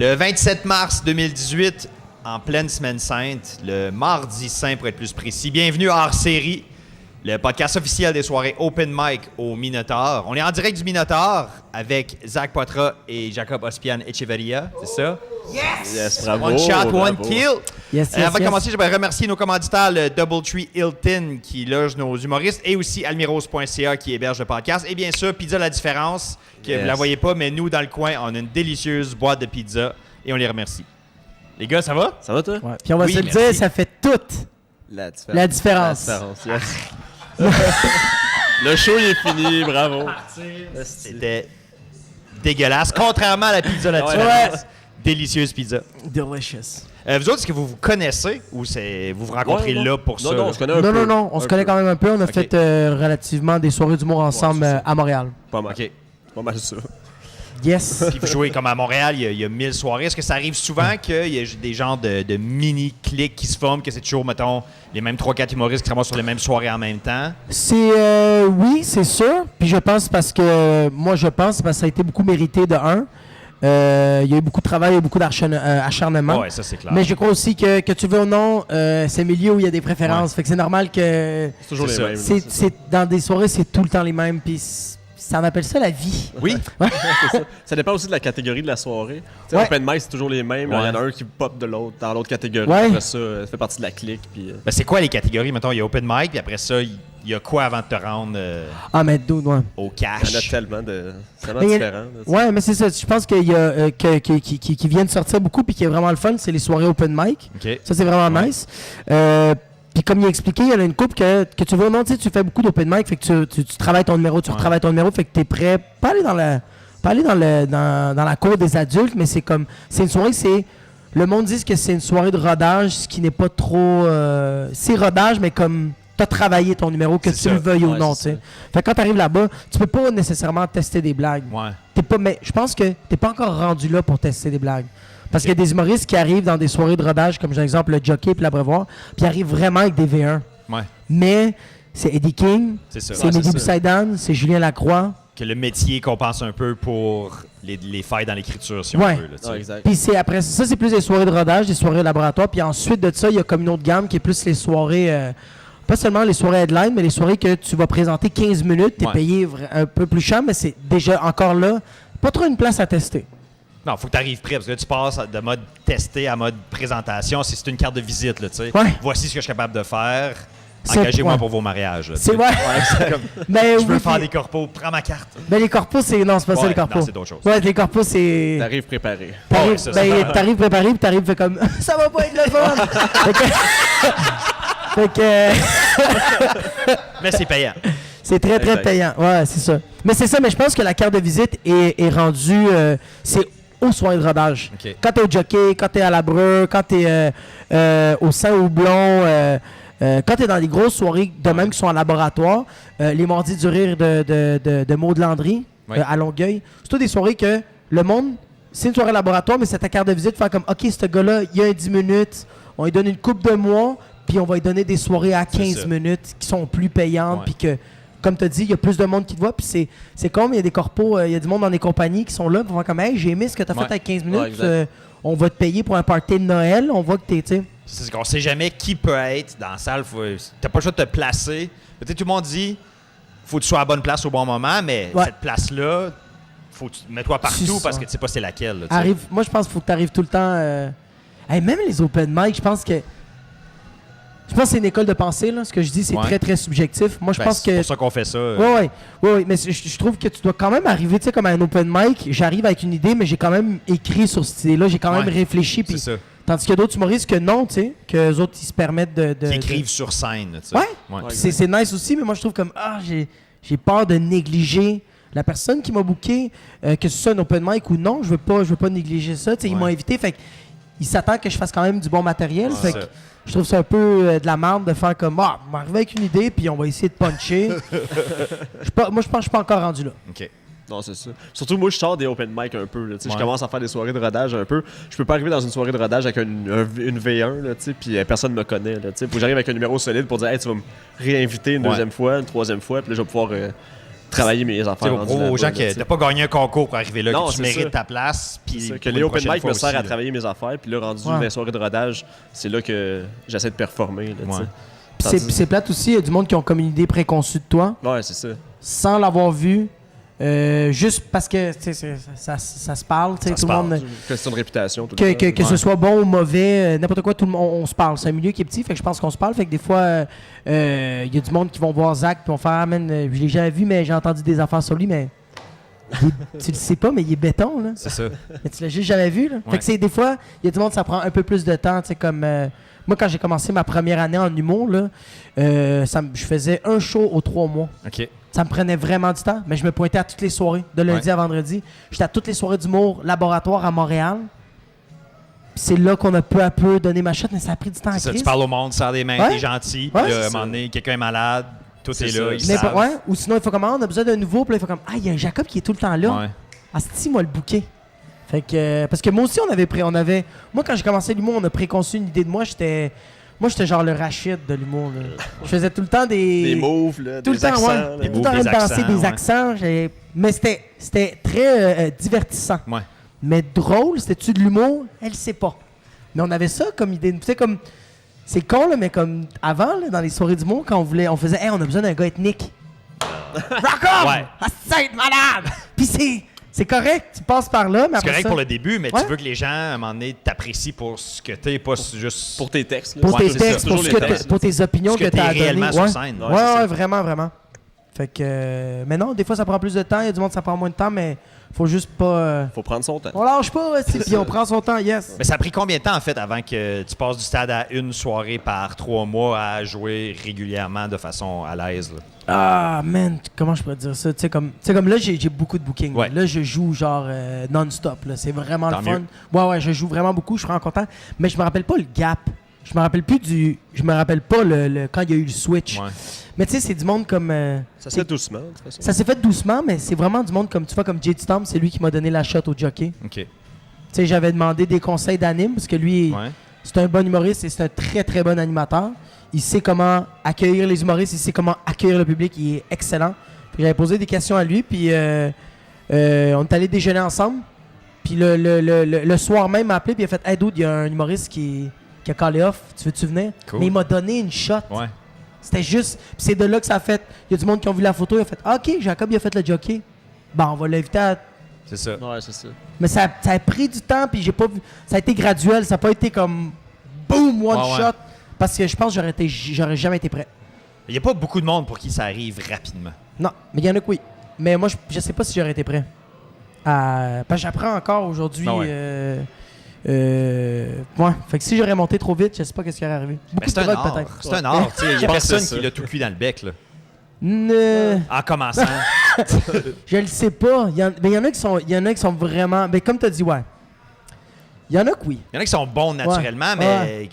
Le 27 mars 2018, en pleine semaine sainte, le mardi saint pour être plus précis. Bienvenue à Hors Série, le podcast officiel des soirées Open Mic au Minotaur. On est en direct du Minotaur avec Zach Poitras et Jacob Ospian Echeverria, c'est ça? Yes, bravo. One shot, one kill. Avant de commencer, j'aimerais remercier nos commanditaires, le Doubletree Hilton qui loge nos humoristes et aussi Almiros.ca qui héberge le podcast. Et bien sûr, Pizza La Différence, que vous la voyez pas, mais nous, dans le coin, on a une délicieuse boîte de pizza et on les remercie. Les gars, ça va? Ça va, toi? Ouais. Puis on va se le dire, ça fait toute la différence. Yes. Le show, il est fini, bravo. C'était dégueulasse, contrairement à la Pizza La Différence. Délicieuse pizza. Delicious. Vous autres, est-ce que vous vous connaissez ou vous vous rencontrez là pour ça? Non, on se connaît un peu. Non, on se connaît quand même un peu. On a fait relativement des soirées d'humour ensemble à Montréal. Pas mal. OK. Pas mal ça. Yes. Puis vous jouez comme à Montréal, il y a 1000 soirées. Est-ce que ça arrive souvent qu'il y a des genres de mini-clics qui se forment, que c'est toujours, mettons, les mêmes 3-4 humoristes qui se ramassent sur les mêmes soirées en même temps? Oui, c'est sûr. Puis je pense parce que ça a été beaucoup mérité de un. Il y a eu beaucoup de travail et beaucoup d'acharnement. Ouais, ça c'est clair. Mais je crois aussi que tu veux ou non, c'est un milieu où il y a des préférences. Ouais. Fait que c'est normal que... C'est toujours les mêmes. C'est dans des soirées, c'est tout le temps les mêmes. Puis ça m'appelle ça la vie. Oui. Ça dépend aussi de la catégorie de la soirée. Tu sais, Ouais. Open mic, c'est toujours les mêmes. Il y en a un qui pop dans l'autre catégorie. Ouais. Après ça, ça fait partie de la clique. Puis, Ben, c'est quoi les catégories? Mettons, il y a open mic, puis après ça, il y a quoi avant de te rendre Ah, mais dude, ouais. au il y en a cash? tellement Mais il y a- différents. là, tu sais. Ouais, mais c'est ça. Je pense qu'il y a qui vient de sortir beaucoup puis qui est vraiment le fun, c'est les soirées open mic. OK. Ça, c'est vraiment nice. Puis comme il a expliqué, il y en a une couple que tu vois, non, tu sais, tu fais beaucoup d'open mic, fait que tu travailles ton numéro, tu retravailles ton numéro, fait que t'es prêt, pas aller dans la cour des adultes, mais c'est une soirée, le monde dit que c'est une soirée de rodage, ce qui n'est pas trop, c'est rodage, mais comme t'as travaillé ton numéro, que C'est tu le ça. veuilles ou Ouais, non, c'est tu sais. Fait que quand t'arrives là-bas, tu peux pas nécessairement tester des blagues. Ouais. Mais je pense que t'es pas encore rendu là pour tester des blagues. Parce qu'il y a des humoristes qui arrivent dans des soirées de rodage, comme j'ai exemple le Jockey et l'Abreuvoir, puis ils arrivent vraiment avec des V1. Ouais. Mais c'est Eddie King, C'est ça. c'est Ouais, Mehdi c'est ça. Boussaïdan, c'est Julien Lacroix. Que le métier compense un peu pour les failles dans l'écriture, si on Ouais. veut. Là, tu sais. Ouais, exact. Puis c'est après ça, c'est plus des soirées de rodage, des soirées de laboratoire. Puis ensuite de ça, il y a comme une autre gamme qui est plus les soirées, pas seulement les soirées headline, mais les soirées que tu vas présenter 15 minutes, t'es Ouais. payé un peu plus cher, mais c'est déjà encore là, pas trop une place à tester. Non, faut que tu arrives prêt, parce que là, tu passes de mode testé à mode présentation. C'est une carte de visite, là, tu sais. Ouais. Voici ce que je suis capable de faire. C'est- Engagez-moi ouais. pour vos mariages. là, tu C'est sais. vrai. C'est comme, Mais je veux oui, faire puis- des corpos, prends ma carte. Ben les corpos, c'est. Non, c'est pas ça, Ouais, les corpos. non, c'est d'autres choses. Ouais, les corpos, c'est. T'arrives préparé. T'arrives Ouais, ça, t'arrives préparé, puis t'arrives fait comme. Ça va pas être le fun! Fait que Mais c'est payant. c'est très, très Exact. payant. Ouais, c'est ça. Mais c'est ça, mais je pense que la carte de visite est rendue. C'est aux soirées de rodage. OK. Quand t'es au Jockey, quand t'es à la Breu, quand t'es au Saint-Houblon, quand t'es dans les grosses soirées de même qui sont en laboratoire, les Mardis du rire de Maud Landry Ouais. à Longueuil, c'est toutes des soirées que le monde, c'est une soirée laboratoire, mais c'est ta carte de visite, faire comme, OK, ce gars-là, il y a un 10 minutes, on lui donne une coupe de mois, puis on va lui donner des soirées à 15 ça. minutes qui sont plus payantes, Ouais. puis que, comme tu as dit, il y a plus de monde qui te voit, puis c'est comme, il y a des corpos, il y a du monde dans des compagnies qui sont là, pour voir comme, hey, j'ai aimé ce que tu as Ouais. fait avec 15 minutes, Ouais, exact. on va te payer pour un party de Noël, on voit que t'es, tu sais. C'est qu'on sait jamais qui peut être dans la salle. T'as pas le choix de te placer. Peut-être tout le monde dit faut que tu sois à la bonne place au bon moment, mais Ouais. cette place-là, faut que tu mets-toi partout C'est parce ça. que tu sais pas c'est laquelle. Là, tu sais. Arrive, moi, je pense qu'il faut que tu arrives tout le temps. Hey, même les open mic, je pense que c'est une école de pensée, là. Ce que je dis, c'est Ouais. très, très subjectif. Moi, je Ben, pense c'est que. pour ça qu'on fait ça. Ouais, mais je trouve que tu dois quand même arriver, tu sais, comme à un open mic. J'arrive avec une idée, mais j'ai quand même écrit sur cette idée-là. J'ai quand même Ouais. réfléchi. C'est Puis, ça. tandis qu'il y a d'autres humoristes que non, tu sais, que les autres, ils se permettent de. Qui écrivent sur scène. Tu sais. Ouais. Ouais. Puis c'est nice aussi, mais moi, je trouve comme, j'ai peur de négliger la personne qui m'a booké, que ce soit un open mic ou non. Je veux pas négliger ça. Tu sais, ils Ouais. m'ont invité, fait ils s'attendent que je fasse quand même du bon matériel. Fait ça. que je trouve ça un peu de la merde de faire comme, on va arriver avec une idée, puis on va essayer de puncher. Moi, je pense que je suis pas encore rendu là. OK. Non, c'est ça. Surtout, moi, je sors des open mic un peu. Là, tu sais, Ouais. Je commence à faire des soirées de rodage un peu. Je peux pas arriver dans une soirée de rodage avec une V1, là, tu sais, puis personne me connaît. Faut que j'arrive avec un numéro solide pour dire hey, tu vas me réinviter une Ouais. deuxième fois, une troisième fois, puis là, je vais pouvoir travailler mes affaires. Aux gens qui n'ont pas gagné un concours pour arriver là, non, que tu mérites ta place. Puis que les open mic me servent à travailler mes affaires. Puis là, rendu dans les soirées de rodage, c'est là que j'essaie de performer. Là, c'est plate aussi, il y a du monde qui ont comme une idée préconçue de toi. Ouais, c'est ça. Sans l'avoir vu. Juste parce que ça se parle, tout le monde. Question de réputation. Que ce soit bon ou mauvais, n'importe quoi, tout le monde, on se parle. C'est un milieu qui est petit, fait que je pense qu'on se parle. Fait que des fois, il y a du monde qui vont voir Zach et vont faire ah, man, je l'ai jamais vu, mais j'ai entendu des affaires sur lui, mais tu le sais pas, mais il est béton. Là. C'est ça. Mais tu l'as juste jamais vu. Là. Fait que des fois, il y a du monde, ça prend un peu plus de temps. Comme moi, quand j'ai commencé ma première année en humour, là, je faisais un show aux 3 mois. OK. Ça me prenait vraiment du temps, mais je me pointais à toutes les soirées, de lundi à vendredi. J'étais à toutes les soirées d'humour laboratoire à Montréal. Puis c'est là qu'on a peu à peu donné ma shot, mais ça a pris du temps à ça, tu parles au monde, serre des mains, t'es gentil. Puis à un moment donné, quelqu'un est malade, tout est là, ils savent. Ou sinon, il faut comme, on a besoin d'un nouveau, puis là, il faut comme, il y a un Jacob qui est tout le temps là. Ouais. Asti, moi, le bouquet. Fait que, parce que moi aussi, moi, quand j'ai commencé l'humour, on a préconçu une idée de moi, j'étais genre le Rachid de l'humour. Je faisais tout le temps des moves, là, tout des le temps, accents. Tout le temps de danser des accents. Mais c'était très divertissant. Ouais. Mais drôle, c'était-tu de l'humour? Elle sait pas. Mais on avait ça comme idée. Tu sais, comme... C'est con, là, mais comme avant, là, dans les soirées d'humour, quand on faisait « Hey, on a besoin d'un gars ethnique. » Rock on! Ouais. Ah, c'est malade! Puis c'est correct, tu passes par là, mais c'est correct pour le début, mais tu veux que les gens, à un moment donné, t'apprécient pour ce que t'es, pas juste... Pour tes textes. Là. Pour tes textes, pour tes opinions que t'as données. Réellement sur scène. Ouais, vraiment, vraiment. Fait que... mais non, des fois, ça prend plus de temps. Il y a du monde, ça prend moins de temps, mais faut juste pas... Faut prendre son temps. On lâche pas, puis on prend son temps, yes. Mais ça a pris combien de temps, en fait, avant que tu passes du stade à une soirée par 3 mois à jouer régulièrement de façon à l'aise? Ah, man, comment je pourrais dire ça? Tu sais, comme là, j'ai beaucoup de booking. Ouais. Là, je joue genre non-stop. C'est vraiment Tant le fun. mieux. Ouais, je joue vraiment beaucoup. Je suis vraiment content. Mais je me rappelle pas le gap. Je me rappelle pas le quand il y a eu le switch. Ouais. Mais tu sais, c'est du monde comme... ça s'est fait doucement, de toute façon. Ça s'est fait doucement, mais c'est vraiment du monde comme... Tu vois, comme J.T. Stomp, c'est lui qui m'a donné la shot au jockey. OK. Tu sais, j'avais demandé des conseils d'anime, parce que lui, c'est un bon humoriste et c'est un très, très bon animateur. Il sait comment accueillir les humoristes, il sait comment accueillir le public, il est excellent. Puis j'avais posé des questions à lui, puis on est allé déjeuner ensemble. Puis le soir même, il m'a appelé, puis il a fait « Hey dude, il y a un humoriste qui a callé off, tu veux-tu venir? Cool. Mais il m'a donné une shot. Ouais. C'était juste... Puis c'est de là que ça a fait... Il y a du monde qui ont vu la photo, il a fait « OK, Jacob, il a fait le jockey. Bon, on va l'inviter à... » C'est ça. Ouais, c'est ça. Mais ça a pris du temps, puis j'ai pas vu... Ça a été graduel, ça n'a pas été comme... Boom, one shot. Parce que je pense que j'aurais jamais été prêt. Il n'y a pas beaucoup de monde pour qui ça arrive rapidement. Non, mais il y en a que oui. Mais moi, je sais pas si j'aurais été prêt. Parce que j'apprends encore aujourd'hui. Fait que si j'aurais monté trop vite, je sais pas qu'est-ce qui aurait arrivé. Beaucoup de drogue, peut-être. C'est un art. Il n'y a personne qui l'a tout cuit dans le bec. Là. En commençant. Je le sais pas. Mais il y en a qui sont vraiment... Mais comme tu as dit, ouais. Il y en a que oui. Il y en a qui sont bons naturellement, mais...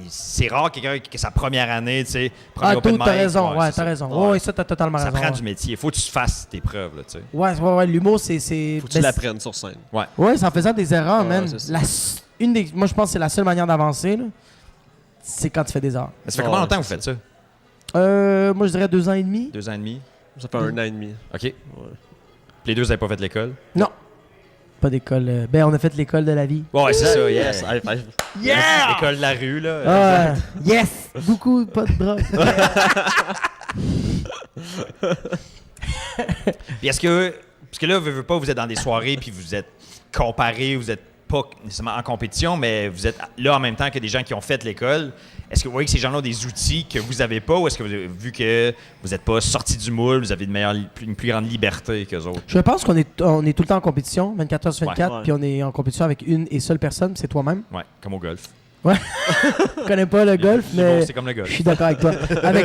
C'est rare quelqu'un qui a sa première année, tu sais, premier open mic. T'as raison, t'as raison. Ouais, ça, t'as totalement raison. Ça prend du métier. Il faut que tu fasses tes preuves, là, tu sais. Ouais, l'humour, c'est... Faut que tu l'apprennes sur scène. Ouais, c'est en faisant des erreurs, man. Moi, je pense que c'est la seule manière d'avancer, là, c'est quand tu fais des erreurs. Mais ça fait combien de temps que vous faites ça? Moi, je dirais 2 ans et demi. 2 ans et demi? Ça fait 1 an et demi. OK. Ouais. Les deux, vous n'avez pas fait l'école? Non. Pas d'école. On a fait l'école de la vie. Ouais, c'est ça, yes. Yeah! L'école de la rue, là. Yes! Beaucoup, pas de drogue. Puis est-ce que... Parce que là, vous êtes dans des soirées, puis vous êtes comparés, vous êtes pas nécessairement en compétition, mais vous êtes là en même temps que des gens qui ont fait l'école. Est-ce que vous voyez que ces gens-là ont des outils que vous n'avez pas, ou est-ce que vous avez vu que vous n'êtes pas sortis du moule, vous avez une plus grande liberté qu'eux autres? Je pense qu'on est tout le temps en compétition, 24 heures sur 24, puis on est en compétition avec une et seule personne, c'est toi-même. Ouais, comme au golf. Ouais. Je connais pas le golf, mais c'est comme le golf. Je suis d'accord avec toi.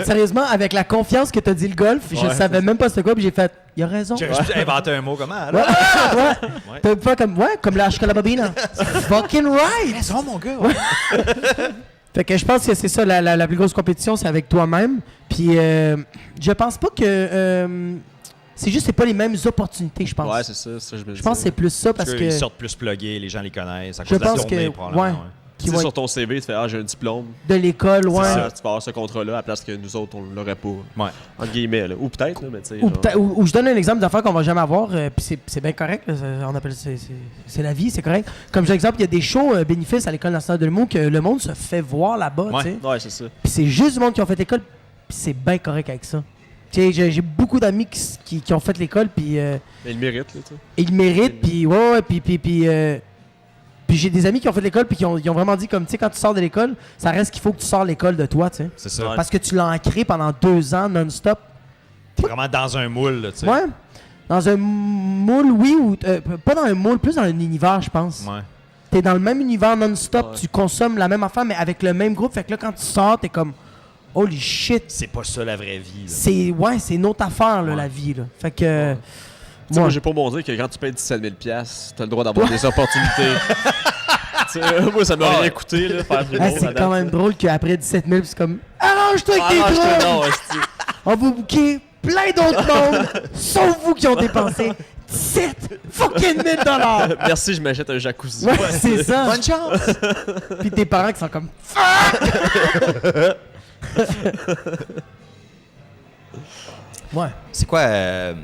Sérieusement, avec la confiance que tu as dit le golf, je savais même pas c'était quoi, puis j'ai fait, il a raison. J'ai inventé un mot comment, là? Ouais. T'as pas comme la Bobina. Fucking right! C'est mon gars, Fait que je pense que c'est ça, la plus grosse compétition, c'est avec toi-même. Puis je pense pas que... c'est juste, c'est pas les mêmes opportunités, je pense. Ouais, c'est ça. Je pense que c'est plus ça parce que... Ils sortent plus pluggés, les gens les connaissent. À je cause de la pense tournée, que... probablement. qui vont sur ton CV, tu fais « Ah, j'ai un diplôme. » de l'école, ouais. Ça, tu vas avoir ce contrat-là à la place que nous autres, on l'aurait pas. Ouais. Entre guillemets, là. Ou peut-être, là, mais tu sais. Ou je donne un exemple d'affaires qu'on va jamais avoir, puis c'est bien correct, là, on appelle c'est la vie, c'est correct. Comme j'ai exemple, il y a des shows bénéfices à l'École nationale de l'humour que le monde se fait voir là-bas, tu sais. Ouais, c'est ça. Puis c'est juste du monde qui ont fait l'école, puis c'est bien correct avec ça. Tu sais, j'ai beaucoup d'amis qui ont fait l'école, puis... Mais ils le méritent, là, tu sais. Ils le méritent, puis puis j'ai des amis qui ont fait l'école puis ils ont vraiment dit comme, tu sais, quand tu sors de l'école, ça reste qu'il faut que tu sors l'école de toi, tu sais. C'est ça. Parce que tu l'as ancré pendant 2 ans non-stop. T'es vraiment dans un moule, là, tu sais. Ouais. Dans un moule, oui, ou pas dans un moule, plus dans un univers, je pense. Ouais. T'es dans le même univers non-stop, tu consommes la même affaire, mais avec le même groupe. Fait que là, quand tu sors, t'es comme, holy shit. C'est pas ça la vraie vie, là. C'est une autre affaire, là, la vie, là. Fait que... Moi, j'ai pas bon dire que quand tu payes 17 000 $, t'as le droit d'avoir des opportunités. Moi, ça m'a rien coûté, là, faire c'est quand même drôle qu'après 17 000, c'est comme, arrange-toi avec tes drôles! On va booker plein d'autres mondes, sauf vous qui ont dépensé 17 fucking 000 $. Merci, je m'achète un jacuzzi. Ouais, c'est ça. Bonne chance! Puis tes parents qui sont comme, fuck! Ouais. C'est quoi...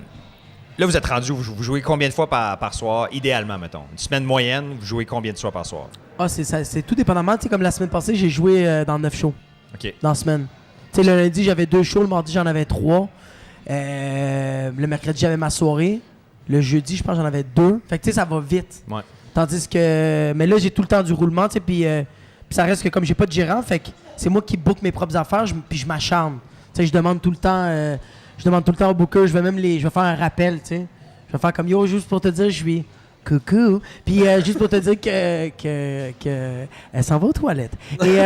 Là, vous êtes rendu, vous jouez combien de fois par soir, idéalement, mettons? Une semaine moyenne, vous jouez combien de soirs par soir? Ah, c'est tout dépendamment. Tu sais, comme la semaine passée, j'ai joué dans 9 shows. OK. Dans la semaine. Tu sais, le lundi, j'avais 2 shows. Le mardi, j'en avais 3. Le mercredi, j'avais ma soirée. Le jeudi, je pense j'en avais 2. Fait que, tu sais, ça va vite. Ouais. Tandis que... Mais là, j'ai tout le temps du roulement, tu sais, puis ça reste que comme j'ai pas de gérant, fait que c'est moi qui book mes propres affaires, puis je m'acharne. Tu sais, je demande tout le temps au booker, je vais faire un rappel, tu sais. Je vais faire comme, yo, juste pour te dire, je suis coucou. Puis juste pour te dire que elle s'en va aux toilettes. Et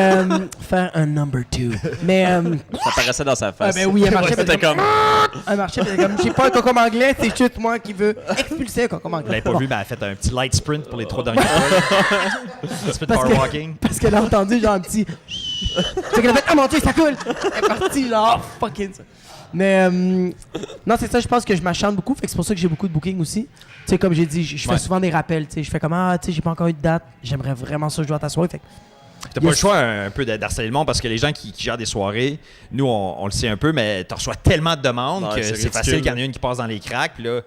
faire un number 2. Mais... ça paraissait dans sa face. Ben oui, elle marchait. C'était comme... Elle marchait, comme, j'ai pas un cocom anglais, c'est juste moi qui veux expulser un cocom anglais. Vous l'avez pas vu, mais elle a fait un petit light sprint pour les 3 derniers fois. Un petit peu de power walking. Parce qu'elle a entendu genre un petit... Fait qu'elle a fait, ah mon Dieu, ça coule! Elle est partie, genre, oh, fucking ça. Mais non, c'est ça, je pense que je m'acharne beaucoup, fait que c'est pour ça que j'ai beaucoup de bookings aussi. Tu sais, comme j'ai dit, je fais souvent des rappels, tu sais, je fais comme, ah, tu sais, j'ai pas encore eu de date, j'aimerais vraiment ça jouer à ta soirée, fait que... T'as pas le choix un peu d'harceler le monde parce que les gens qui gèrent des soirées, nous, on le sait un peu, mais t'en reçois tellement de demandes que c'est facile qu'il y en ait une qui passe dans les cracks, puis là,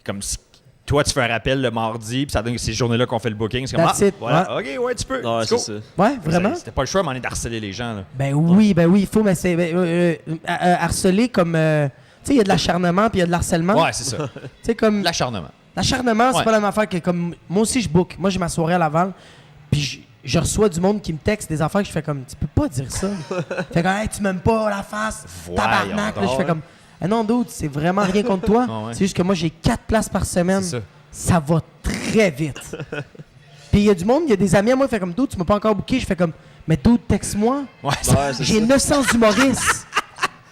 comme si toi, tu fais un rappel le mardi, puis ça donne ces journées-là qu'on fait le booking. C'est comme, voilà, OK, ouais, tu peux. Ouais, c'est ça. Ouais, vraiment. C'était pas le choix à un moment donné d'harceler les gens. Là. Ben oui, il faut, mais c'est... harceler comme... tu sais, il y a de l'acharnement, puis il y a de l'harcèlement. Ouais, c'est ça. Tu sais, comme... L'acharnement. L'acharnement, c'est pas la même affaire que comme... Moi aussi, je book. Moi, j'ai ma soirée à Laval, puis je reçois du monde qui me texte des affaires que je fais comme, tu peux pas dire ça. Fait comme, hey, tu m'aimes pas la face, tabarnak. Là, je fais comme, ah non, dude, c'est vraiment rien contre toi. C'est juste que moi, j'ai 4 places par semaine. Ça va très vite. Puis il y a du monde, il y a des amis à moi qui font comme, dude, tu m'as pas encore booké. Je fais comme, mais dude, texte-moi. Ouais, j'ai 900 humoristes.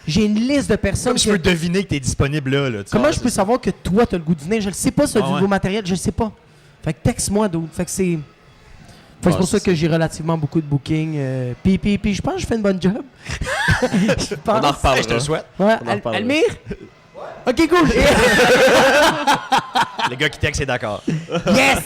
J'ai une liste de personnes. Comme je peux deviner que t'es disponible là. Comment je peux savoir que toi, t'as le goût de venir? Je le sais pas, ça, du nouveau matériel, je le sais pas. Fait que texte-moi, dude. Fait que c'est... c'est pour ça que j'ai relativement beaucoup de bookings. Puis je pense que je fais une bonne job. On en reparlera. Je te le souhaite. Ouais, Almir? OK, cool. Le gars qui texte est d'accord. Yes!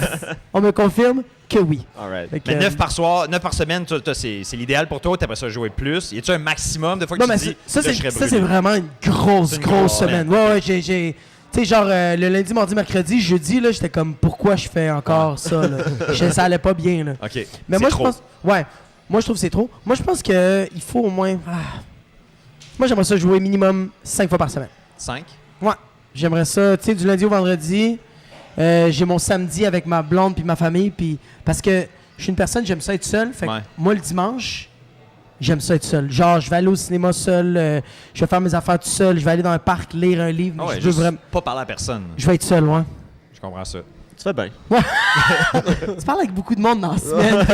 On me confirme que oui. Alright. Mais 9 par soir, 9 par semaine, c'est l'idéal pour toi. T'aimerais ça jouer plus. Y a-tu un maximum de fois que non, tu mais dis ça, c'est vraiment une grosse semaine. Ouais, j'ai... Tu sais, genre, le lundi, mardi, mercredi, jeudi, là, j'étais comme, pourquoi je fais encore ça, là? Ça allait pas bien, là. OK. Mais moi, je pense... Ouais. Moi, je trouve que c'est trop. Moi, je pense qu'il faut au moins... Moi, j'aimerais ça jouer minimum 5 fois par semaine. 5? Ouais. J'aimerais ça, tu sais, du lundi au vendredi. J'ai mon samedi avec ma blonde puis ma famille. Puis parce que je suis une personne, j'aime ça être seul. Fait que moi, le dimanche, j'aime ça être seul. Genre, je vais aller au cinéma seul, je vais faire mes affaires tout seul, je vais aller dans un parc, lire un livre. Ah ouais, je veux vraiment... pas parler à personne. Je vais être seul, ouais. Je comprends ça. Tu fais bien. Ouais. Tu parles avec beaucoup de monde dans la semaine.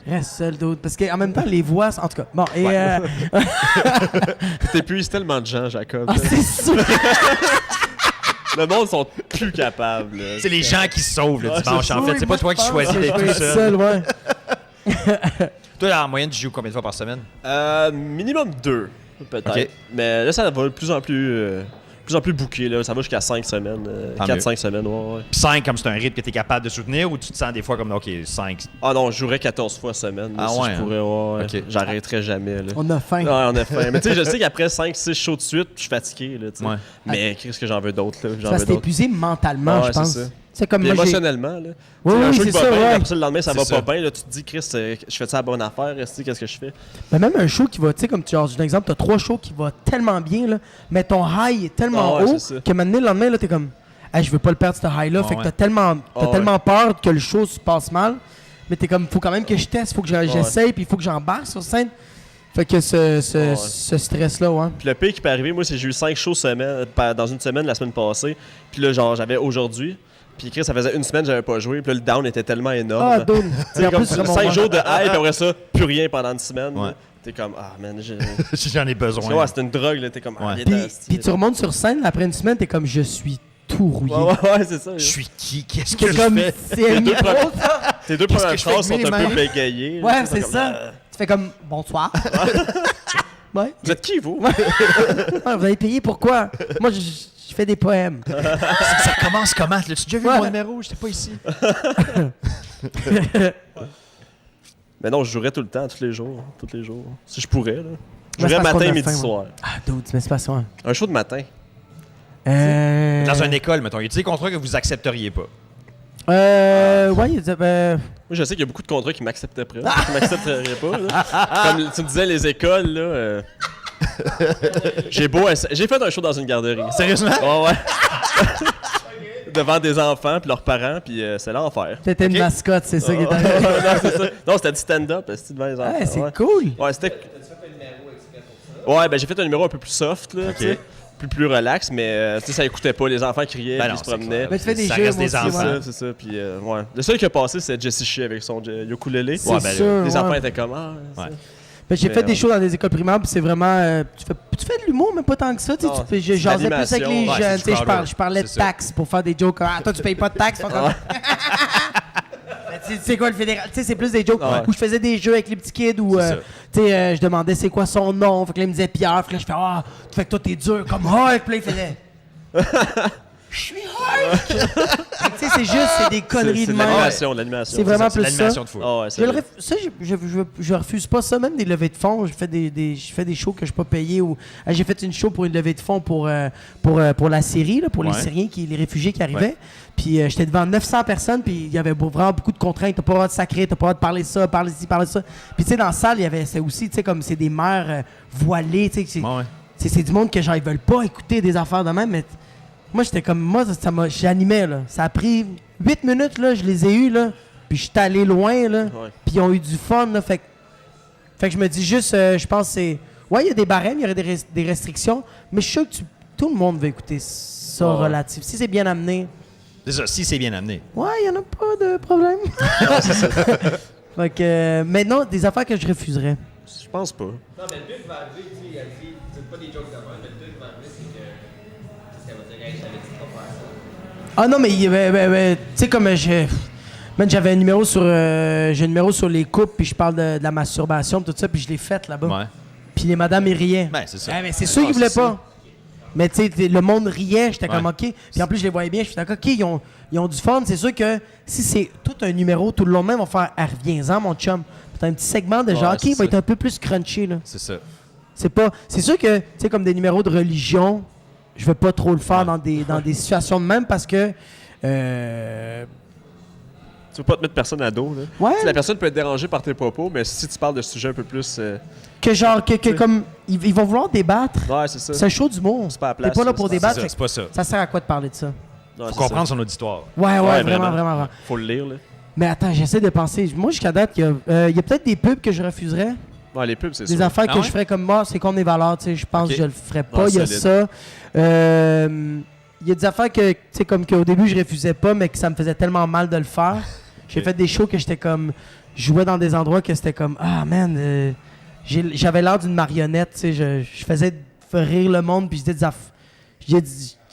Reste seul, d'autres. Parce qu'en même temps, les voix... En tout cas, bon, et... T'épuises tellement de gens, Jacob. Ah, c'est sûr! Le monde sont plus capables. C'est les gens qui se sauvent le dimanche. En fait, c'est pas toi qui choisis d'être tout seul. Ouais. Toi, en moyenne, tu joues combien de fois par semaine? Minimum 2, peut-être. Okay. Mais là, ça va de plus en plus plus en plus booké, là. Ça va jusqu'à 5 semaines. 4-5 semaines, ouais. Puis 5, comme c'est un rythme que tu es capable de soutenir ou tu te sens des fois comme, OK, 5? Ah non, je jouerais 14 fois semaine. Ah si ouais, je pourrais, OK. J'arrêterais jamais, là. On a faim. Ouais, on a faim. Mais tu sais, je sais qu'après 5-6 shows de suite, je suis fatigué, là, tu sais. Ouais. Mais qu'est-ce que j'en veux d'autre, là? Ça s'est épuisé mentalement, je pense. C'est comme puis moi, émotionnellement, là. Oui, un show c'est qui va ça, bien, ouais. après ça, le lendemain, ça C'est va ça. pas bien. Là, tu te dis, Chris, je fais ça à la bonne affaire, qu'est-ce que je fais? Mais même un show qui va, tu sais, comme tu as un exemple, tu as 3 shows qui vont tellement bien, là, mais ton high est tellement haut que maintenant, le lendemain, là, t'es comme, hey, je veux pas le perdre, ce high-là. Fait que t'as tellement peur que le show se passe mal, mais t'es comme, faut quand même que je teste, faut que j'essaye, puis il faut que j'embarque sur scène. Fait que ce stress-là, ouais. Puis le pire qui peut arriver, moi, c'est que j'ai eu 5 shows dans une semaine la semaine passée. Puis là, genre, j'avais aujourd'hui. Puis Chris, ça faisait une semaine que j'avais pas joué. Puis là, le down était tellement énorme. Ah, dude. Tu sais, comme 5 jours de hype, Ah. puis après ça, plus rien pendant une semaine. Ouais. T'es comme, ah, man, J'en ai besoin. ouais, c'est une drogue, là. T'es comme, ah, Ouais. Puis tu remontes sur scène, après une semaine, t'es comme, je suis tout rouillé. Ouais, c'est ça. Je suis qui? Qu'est-ce que C'est je comme, fais? c'est un micro, ça. Tes deux Qu'est-ce premières que je fais phrases sont avec un mes peu mains? bégayées. Ouais, là, c'est comme, ça. Tu fais comme, bonsoir. Ouais. Vous êtes qui, vous? Ouais, vous avez payé pourquoi? Moi, je fais des poèmes. Ça commence comment? L'as-tu déjà vu Ouais. mon numéro? J'étais pas ici. Mais non, je jouerais tout le temps, tous les jours. Si je pourrais, là. Je Mais c'est jouerais parce qu'on matin, a midi, faim, ouais. soir. Ah, dude, mais c'est pas ça. Un show de matin. Dans une école, mettons. Y a-t-il des contrats que vous accepteriez pas? Ouais, il disait, Moi, je sais qu'il y a beaucoup de contrats qui m'accepteraient pas. Qui m'accepteraient pas, là. Comme tu me disais, les écoles, là. J'ai fait un show dans une garderie. Sérieusement? Ouais. Devant des enfants puis leurs parents, puis c'est l'enfer. t'étais une mascotte, c'est ça qui est arrivé. Non, c'est ça. Non, c'était du stand-up, c'était devant les enfants. Ouais, c'est ouais. cool. Ouais, c'était. Ouais, ben j'ai fait un numéro un peu plus soft, là, tu sais. Plus relax, mais tu sais, ça écoutait pas. Les enfants criaient, Ben puis non, ils se c'est promenaient. Mais tu fais des Ça jeux, reste moi des aussi, enfants. ouais. C'est ça. Puis, ouais. Le seul qui a passé, c'est Jesse Shea avec son ukulélé. C'est Ouais, ben, sûr, Les ouais. enfants étaient comme, ah, ça. Ouais. Ben, j'ai Mais, fait des shows dans des écoles primaires, puis c'est vraiment. Tu fais de l'humour, mais pas tant que ça. Tu sais, Non, je jasais plus avec les Ouais, c'est jeunes. du Tu sais, crowder. je parlais de C'est ça. taxes pour faire des jokes. Ah, toi, tu payes pas de taxes. Faut comme- Ben, tu sais quoi, le fédéral? Tu sais, c'est plus des jokes Ouais. où je faisais des jeux avec les petits kids où C'est ça. tu sais, je demandais c'est quoi son nom. Fait que là, il me disait Pierre. Fait que là, je fais ah, fait que toi, t'es dur comme Hulk. Puis là, il faisait. Je suis Hulk! Fait que, tu sais, c'est juste, c'est des conneries C'est de de même. l'animation. C'est vraiment C'est plus ça. l'animation de fou. Ah ouais, Je, je refuse pas ça, même des levées de fonds. Je fais des shows que je peux pas payer. J'ai fait une show pour une levée de fonds pour la Syrie, là, pour les Ouais. Syriens, les réfugiés qui arrivaient. Ouais. Puis j'étais devant 900 personnes, puis il y avait vraiment beaucoup de contraintes. T'as pas le droit de sacrer, t'as pas le droit de parler ça, parler ci, parler ça. Puis tu sais, dans la salle, il y avait c'est aussi, tu sais, comme c'est des mères voilées, tu sais. Ouais. C'est du monde que genre, ils veulent pas écouter des affaires de même, mais moi, j'étais comme, j'animais, là. Ça a pris 8 minutes, là, je les ai eus, là. Puis j'étais allé loin, là. Ouais. Puis ils ont eu du fun, là. Fait que je me dis juste, je pense que c'est... Ouais, il y a des barèmes, il y aurait des restrictions, mais je suis sûr que tout le monde veut écouter ça Ouais. relatif. Si c'est bien amené, C'est ça, si c'est bien amené. ouais, il n'y en a pas de problème. Fait que, mais non, des affaires que je refuserais. Je pense pas. Non, mais le but va arriver, tu sais, il a dit, c'est pas des jokes de même, mais le but va arriver, c'est que. C'est qu'elle va dire, hey, je t'avais dit de pas faire ça. Ah non, mais tu sais, comme man, j'avais un numéro sur j'ai un numéro sur les couples, puis je parle de la masturbation, tout ça, puis je l'ai fait là-bas. Ouais. Puis les madames, ils riaient. Ben, c'est ça. Ah, mais c'est sûr qu'ils voulaient pas. Mais tu sais, le monde riait, j'étais comme Ouais. OK. Puis en plus, je les voyais bien, je suis d'accord, OK, ils ont du fun. C'est sûr que si c'est tout un numéro tout le long même, on va faire ah, reviens-en, mon chum. Puis t'as un petit segment de genre, Ouais, OK, c'est il va ça. être un peu plus crunchy, là. C'est ça. C'est sûr que, tu sais, comme des numéros de religion, je veux pas trop le faire dans des situations de même parce que. Tu veux pas te mettre personne à dos, là. Ouais. Tu sais, la personne peut être dérangée par tes propos, mais si tu parles de sujets un peu plus. Que genre, que comme. Ils vont vouloir débattre. Ouais, c'est ça. C'est un show d'humour. C'est pas à la T'es place, pas là ça, pour c'est débattre. C'est pas ça. Ça sert à quoi de parler de ça? Ouais, Faut c'est comprendre ça. son auditoire. Ouais, Ouais, vraiment, vraiment. vraiment. Faut le lire, là. Mais attends, j'essaie de penser. Moi, jusqu'à date, il y a peut-être des pubs que je refuserais. Ouais, les pubs, c'est Des sûr. affaires Ah que ouais? je ferais comme moi, c'est comme mes valeurs, tu sais, je pense Ok. que je le ferais pas. Ouais, Il y a solide. ça. Il y a des affaires que, tu sais, comme qu'au début, je refusais pas, mais que ça me faisait tellement mal de le faire. J'ai fait des shows que j'étais comme... Je jouais dans des endroits que c'était comme... Ah, man, j'avais l'air d'une marionnette, tu sais. Je faisais rire le monde, puis je disais des affaires...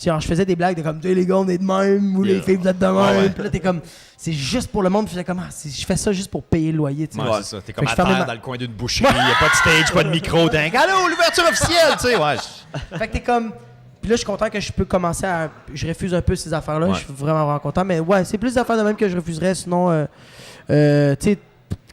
Genre, je faisais des blagues de comme, tu sais, les gars, on est de même, ou les filles, vous êtes de même. ouais. Puis là, t'es comme... C'est juste pour le monde, puis j'étais comme... Ah, je fais ça juste pour payer le loyer, tu sais. Ouais, c'est ça. T'es comme Fait à que je fermais terre ma- dans le coin d'une boucherie, y a pas de stage, pas de micro, dingue. Allô, l'ouverture officielle, tu sais, ouais. Fait que t'es comme... Puis là, je suis content que je peux commencer à... Je refuse un peu ces affaires-là. Ouais. Je suis vraiment content. Mais ouais, c'est plus d'affaires de même que je refuserais. Sinon, tu sais,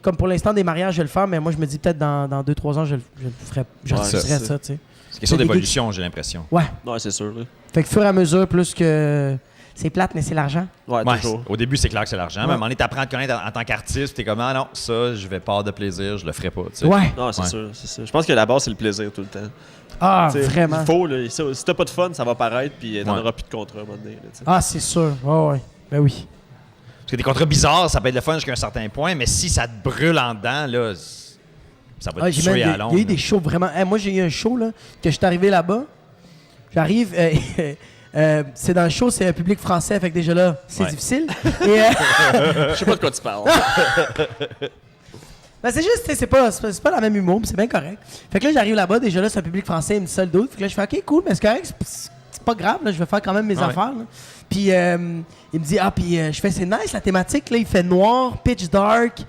comme pour l'instant, des mariages, je vais le faire. Mais moi, je me dis peut-être dans 2-3 ans, je le ferais. Je refuserais ça, tu sais. C'est question des d'évolution, j'ai l'impression. Ouais. Ouais, c'est sûr. Là. Fait que fur et à mesure, plus que... C'est plate, mais c'est l'argent. Ouais, Ouais, toujours. au début, c'est clair que c'est l'argent. Ouais. Mais à un moment donné, t'apprends à te connaître en tant qu'artiste. T'es comme, ah non, ça, je vais pas de plaisir, je le ferai pas. Tu sais. Ouais. Non, c'est Ouais. sûr, c'est ça. Je pense que la base, c'est le plaisir tout le temps. Ah, T'sais, vraiment. Il faut, là, si t'as pas de fun, ça va paraître, puis t'en Ouais. auras plus de contrat à un moment donné. Là, t'sais. Ah, c'est sûr. Ouais. Ben oui. Parce que des contrats bizarres, ça peut être le fun jusqu'à un certain point. Mais si ça te brûle en dedans, là, ça va te J'ai même tuer à il y a long. eu des shows vraiment... moi, j'ai eu un show, là, que je suis arrivé là-bas. J'arrive... c'est dans le show, c'est un public français, fait que déjà là, c'est Ouais. difficile. Et, Je sais pas de quoi tu parles. ben c'est juste, tu sais, c'est pas la même humour, mais c'est bien correct. Fait que là, j'arrive là-bas, déjà là, c'est un public français, il me dit ça le dos. Fait que là, je fais OK, cool, mais c'est correct, c'est pas grave, là, je vais faire quand même mes Ouais. affaires. Là. Puis il me dit, je fais, c'est nice la thématique, là, il fait noir, pitch dark,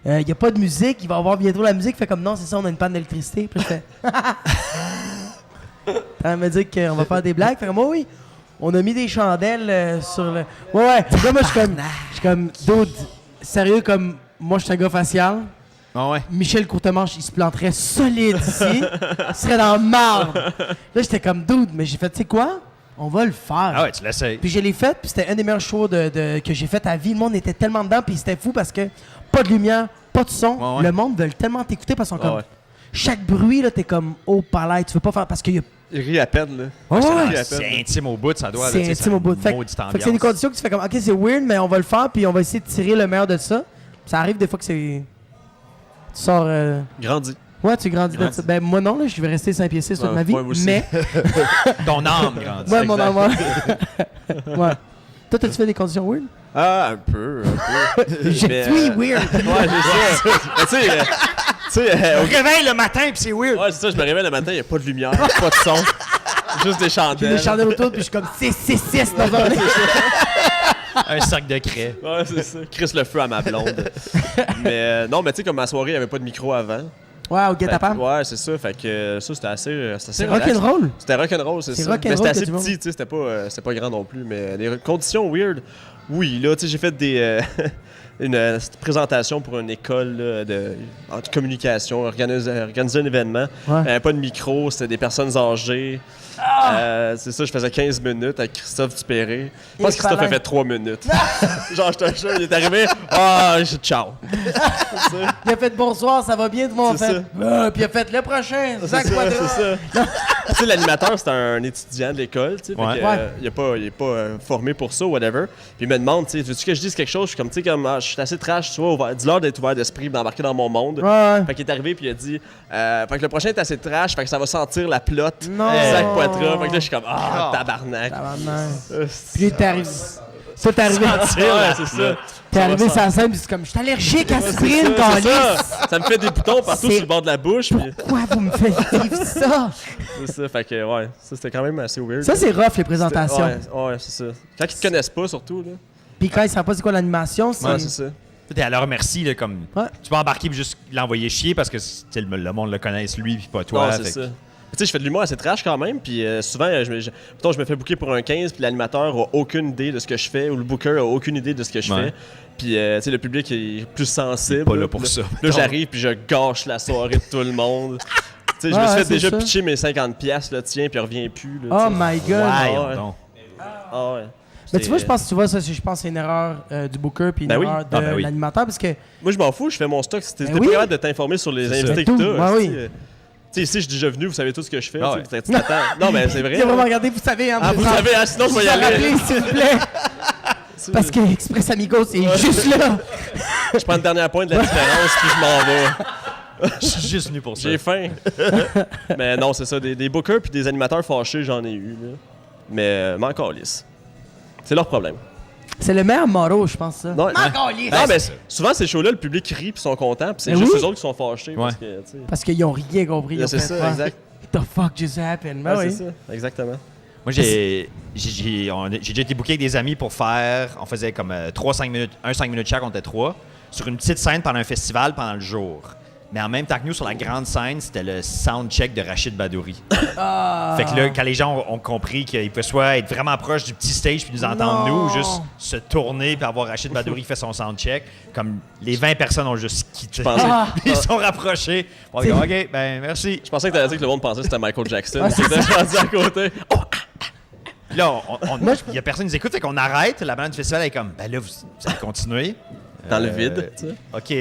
il y a pas de musique, il va y avoir bientôt la musique. Fait comme non, c'est ça, on a une panne d'électricité. Puis je fais. Elle me dit qu'on va faire des blagues. Fait comme, oui, on a mis des chandelles sur le. Ouais. Puis là, moi, je suis comme, dude, sérieux, comme, moi, je suis un gars facial. Ah ouais. Michel Courtemanche, il se planterait solide ici. Il serait dans le marbre. Là, j'étais comme, dude, mais j'ai fait, tu sais quoi? On va le faire. Ah ouais, tu l'essayes. Puis je l'ai fait, puis c'était un des meilleurs shows que j'ai fait à vie. Le monde était tellement dedans, puis c'était fou parce que pas de lumière, pas de son. Ouais, ouais. Le monde veut tellement t'écouter parce qu'on Ouais, comme. ouais. Chaque bruit, là, t'es comme, oh, palais, tu veux pas faire parce qu'il y a. Il rit à peine, là. Ouais, c'est ouais. vrai. C'est intime au bout, ça doit. là, C'est tu sais, intime au bout. Fait maudite que c'est des ambiance. conditions que tu fais comme, ok, c'est weird, mais on va le faire, puis on va essayer de tirer le meilleur de ça. Ça arrive des fois que c'est. Tu sors. Grandi. Ouais, tu grandis de ça. Ben, moi, non, là, je vais rester 5 pieds 6 toute Ouais, ma vie. moi aussi. Mais. Ton âme grandit. Ouais, mon Exact. amour. Ouais. Toi, t'as-tu fait des conditions weird? Ah, un peu. J'ai Mais, oui, weird. Ouais, j'ai ça. Mais tu sais, On réveille le matin, puis c'est weird. ouais, c'est ça, je me réveille le matin, il n'y a pas de lumière, pas de son. Juste des J'ai chandelles. des chandelles autour, puis je suis comme 6 dans un. Un sac de craie. Ouais, c'est ça. Chris le feu à ma blonde. Mais non, mais tu sais, comme ma soirée, il n'y avait pas de micro avant. Ouais, au Fait que- guet-apens. Ouais, c'est ça. Fait que ça, c'était assez C'est relax. rock'n'roll. C'était rock'n'roll, c'est C'est ça. rock'n'roll Mais c'était que assez tu vois. petit, tu sais, c'était pas grand non plus. Mais les conditions weird, oui, là, tu sais, j'ai fait des. Une présentation pour une école là, en communication, organiser un événement. Ouais. Pas de micro, c'était des personnes âgées. C'est ça, je faisais 15 minutes avec Christophe Dupéré. Je pense que Christophe a fallait. fait 3 minutes. Genre, je te jure, il est arrivé. Ciao. Il a fait bonsoir, ça va bien, tout le monde C'est fait. Puis il a fait le prochain, Zach C'est Quadra. ça. Tu sais, l'animateur, c'était un étudiant de l'école, tu sais. Ouais. Fait que, il est pas formé pour ça, whatever. Puis il me demande, tu sais, veux-tu que je dise quelque chose? Je suis comme, tu sais, comme, je suis assez trash, tu vois, dis-leur d'être ouvert d'esprit, d'embarquer dans mon monde. Ouais. Fait qu'il est arrivé, puis il a dit, fait que le prochain est assez trash, fait que ça va sentir la plotte. Non. Zach Poitras. Fait que là, je suis comme, tabarnak. Tabarnak. Euh, Puis t'es arrivé. Ça, t'es arrivé. Ouais, c'est ça. T'es arrivé va sur la scène, puis c'est comme, je suis allergique à aspirine, C'est câlisse. ça. Ça me fait des boutons partout C'est- sur le bord de la bouche. Puis Pourquoi vous me faites vivre ça? c'est ça. Fait que, ouais, ça, c'était quand même assez weird. Ça, c'est rough, les présentations. Ouais, c'est ça. Quand ils te connaissent pas, surtout, là. Puis quand ils savent pas c'est quoi l'animation, c'est. Ouais, c'est ça. T'es à leur merci, là, comme. Ouais. Tu peux embarquer et juste l'envoyer chier parce que tu sais, le monde le connaisse lui, puis pas toi. Non, fait c'est que- ça. Tu sais, je fais de l'humour assez trash quand même, puis souvent, mettons, je me fais booker pour un 15, puis l'animateur a aucune idée de ce que je fais, ou le booker a aucune idée de ce que je Ouais. fais. Puis, tu sais, le public est plus sensible. Il est pas là pour ça, Là, mettons. j'arrive, puis je gâche la soirée de tout le monde. Tu sais, je Ouais, me suis ouais, fait c'est déjà ça. pitcher mes 50$, là, tiens, puis il revient plus. Là, Oh tu sais. my god. Ouais, ouais. donc. Ah ouais. Mais tu vois, je pense que c'est une erreur du booker puis une Ben oui. erreur de Ah, ben oui. l'animateur parce que Moi, je m'en fous, je fais mon stock. Si t'es Ben pas oui. capable de t'informer sur les C'est invités ça. que Ben t'as, tout, tu ouais, sais, ici, je suis déjà venu, vous savez tout ce que je fais. Ah tu sais, tu t'attends. Non, mais c'est vrai. il a vraiment regardé, vous savez, hein, Ah, vous savez, sinon, je vais y aller. Rappelez, s'il vous plaît. Parce que Express Amigos, c'est juste là. Je prends une dernière pointe de la différence, puis je m'en vais. Je suis juste venu pour ça. J'ai faim. Mais non, c'est ça. Des bookers puis des animateurs fâchés, j'en ai eu. Là. Mais encore lisse. C'est leur problème. C'est le meilleur motto, je pense, ça. Non, Encore lisse. non, mais souvent, ces shows-là, le public rit puis sont contents, puis c'est Mais juste oui. eux autres qui sont fâchés. Parce que, tu sais. Parce qu'ils ont rien compris. ils ont C'est fait, ça, exact. What the fuck just happened? Ben Ouais, oui. c'est ça, exactement. Moi, j'ai déjà été booké avec des amis pour faire. On faisait comme 5 minutes chaque, on était 3, sur une petite scène pendant un festival pendant le jour. Mais en même temps que nous, sur la grande scène, c'était le soundcheck de Rachid Badouri. Fait que là, quand les gens ont compris qu'ils pouvaient soit être vraiment proches du petit stage puis nous entendre nous, ou juste se tourner puis avoir Rachid Badouri qui fait son soundcheck, comme les 20 personnes ont juste quitté. Ils se sont rapprochés. On dit, OK, ben merci. Je pensais que t'allais dire que le monde pensait que c'était Michael Jackson. C'était rendu à côté. Là, il y a personne qui nous écoute, fait qu'on arrête. La bande du festival est comme, ben là, vous allez continuer. Dans le vide, tu sais. OK,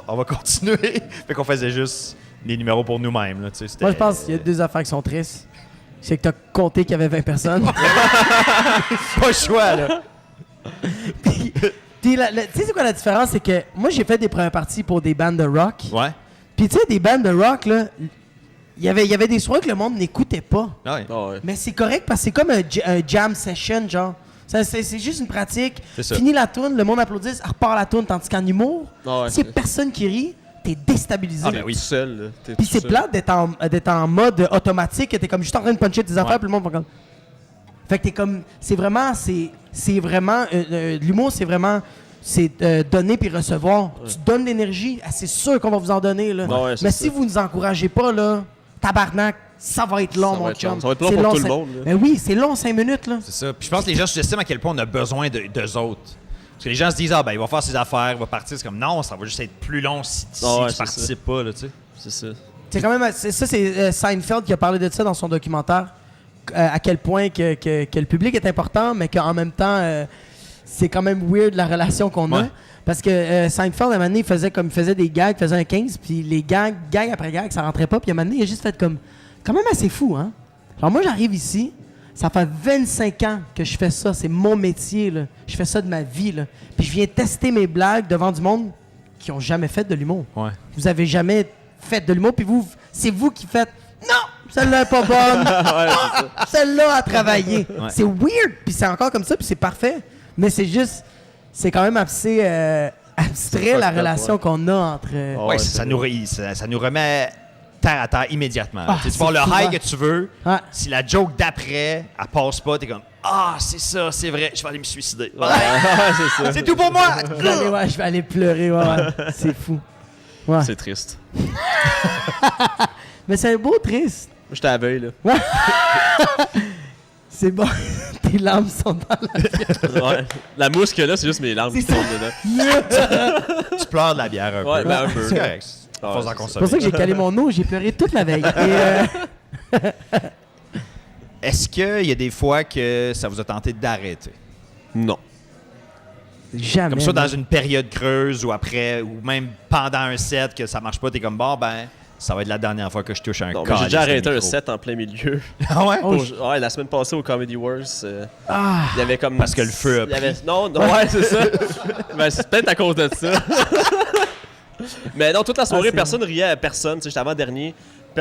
on va continuer. Fait qu'on faisait juste des numéros pour nous-mêmes. Là, moi, je pense qu'il y a 2 affaires qui sont tristes. C'est que t'as compté qu'il y avait 20 personnes. Pas le choix, là. Puis tu sais, c'est quoi la différence? C'est que moi, j'ai fait des premières parties pour des bandes de rock. Ouais. Puis tu sais, des bandes de rock, là, il y avait des soirées que le monde n'écoutait pas. Ouais. Ah ouais. Mais c'est correct parce que c'est comme un jam session, genre. C'est juste une pratique. C'est ça. Fini la tourne, le monde applaudit, repart la tourne. Tandis qu'en humour, Ah ouais, s'il n'y c'est- a personne qui rit, t'es déstabilisé. Ah, ben oui. Tout seul, là. T'es Puis tout c'est seul. plate d'être en mode automatique, que t'es comme juste en train de puncher tes affaires, puis le monde va comme. Fait que t'es comme. C'est vraiment. L'humour, c'est vraiment. C'est donner puis recevoir. Tu donnes l'énergie, c'est sûr qu'on va vous en donner, là. Ouais, c'est Mais ça. si vous nous encouragez pas, là, tabarnak, ça va être long, Ça va mon être long. chum. Ça va être long C'est pour tout le cinq- monde, là. Mais oui, c'est long, 5 minutes, là. C'est ça. Puis je pense que les gens sous-estiment à quel point on a besoin d'eux autres. Parce que les gens se disent, ah, ben, il va faire ses affaires, il va partir. C'est comme, non, ça va juste être plus long si Ah ouais, tu c'est participes pas, là, tu sais. C'est ça. C'est quand même. C'est Seinfeld qui a parlé de ça dans son documentaire. À quel point que le public est important, mais qu'en même temps, c'est quand même weird la relation qu'on a. Ouais. Parce que Seinfeld, à un moment donné, il faisait des gags, il faisait un 15, puis les gag après gag, ça rentrait pas. Puis à un moment donné, il a juste fait comme. Quand même assez fou, hein? Genre, moi, j'arrive ici, ça fait 25 ans que je fais ça. C'est mon métier, là. Je fais ça de ma vie, là. Puis je viens tester mes blagues devant du monde qui ont jamais fait de l'humour. Ouais. Vous avez jamais fait de l'humour, puis vous, c'est vous qui faites non, celle-là est pas bonne. Celle-là a travaillé. Ouais. C'est weird, puis c'est encore comme ça, puis c'est parfait. Mais c'est juste, c'est quand même assez abstrait fucked la up, relation ouais. qu'on a entre. Oh, Ouais, ouais, ça c'est nous remet terre à terre immédiatement. Ah, Tu sais, tu c'est vas avoir le fou, high hein. que tu veux. Ouais. Si la joke d'après, elle passe pas, t'es comme, ah, c'est ça, c'est vrai, je vais aller me suicider. Ouais, c'est ça. C'est tout pour moi! Je vais aller pleurer, ouais. C'est fou. Ouais. C'est triste. Mais c'est un beau triste. Moi, j'étais à la veille, là. C'est bon. Tes larmes sont dans la. Ouais. La mousse que là, c'est juste mes larmes qui tombent dedans. Tu pleures de la bière un Ouais, peu. ben, un peu. C'est correct. Ouais, Faut en c'est C'est consommer. pour ça que j'ai calé mon eau, j'ai pleuré toute la veille. Et, Est-ce qu'il y a des fois que ça vous a tenté d'arrêter? Non. jamais. Comme ça, dans man. une période creuse ou après, ou même pendant un set que ça marche pas, t'es comme, bon, ben, ça va être la dernière fois que je touche un Non, mais calice j'ai déjà de arrêté un micro. set en plein milieu. Ah ouais? Oh, Ouais, la semaine passée au Comedy Wars, Ah! il y avait comme. Parce que le feu a il y avait... Non, ouais, c'est ça. Ben, c'est peut-être à cause de ça. Mais non, toute la soirée, c'est personne riait à personne. Tu sais, j'étais avant-dernier.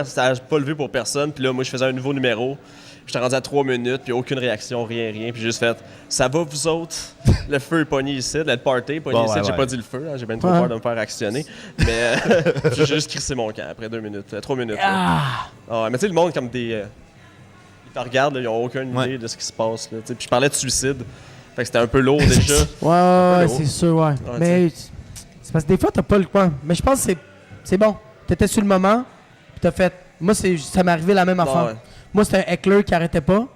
Ça n'a pas levé pour personne. Puis là, moi, je faisais un nouveau numéro. J'étais rendu à 3 minutes, puis aucune réaction, rien. Puis j'ai juste fait, ça va vous autres? Le feu est pogné ici, le party est pogné Bon, ici. ouais, J'ai ouais. pas dit le feu, hein, j'ai bien trop Ouais. peur de me faire actionner. Mais j'ai juste crissé mon camp après 2 minutes, 3 minutes. là. Ah! Ah ouais, mais tu sais, le monde, comme des. Ils te regardent, là, ils ont aucune Ouais. idée de ce qui se passe. Là, tu sais. Puis je parlais de suicide. Fait que c'était un peu lourd déjà. Ouais, peu c'est haut. sûr, ouais. Mais c'est parce que des fois, t'as pas le coin. Mais je pense que c'est bon. T'étais sur le moment, puis t'as fait. Moi, ça m'est arrivé la même affaire. ouais. Moi, c'était un heckler qui arrêtait pas.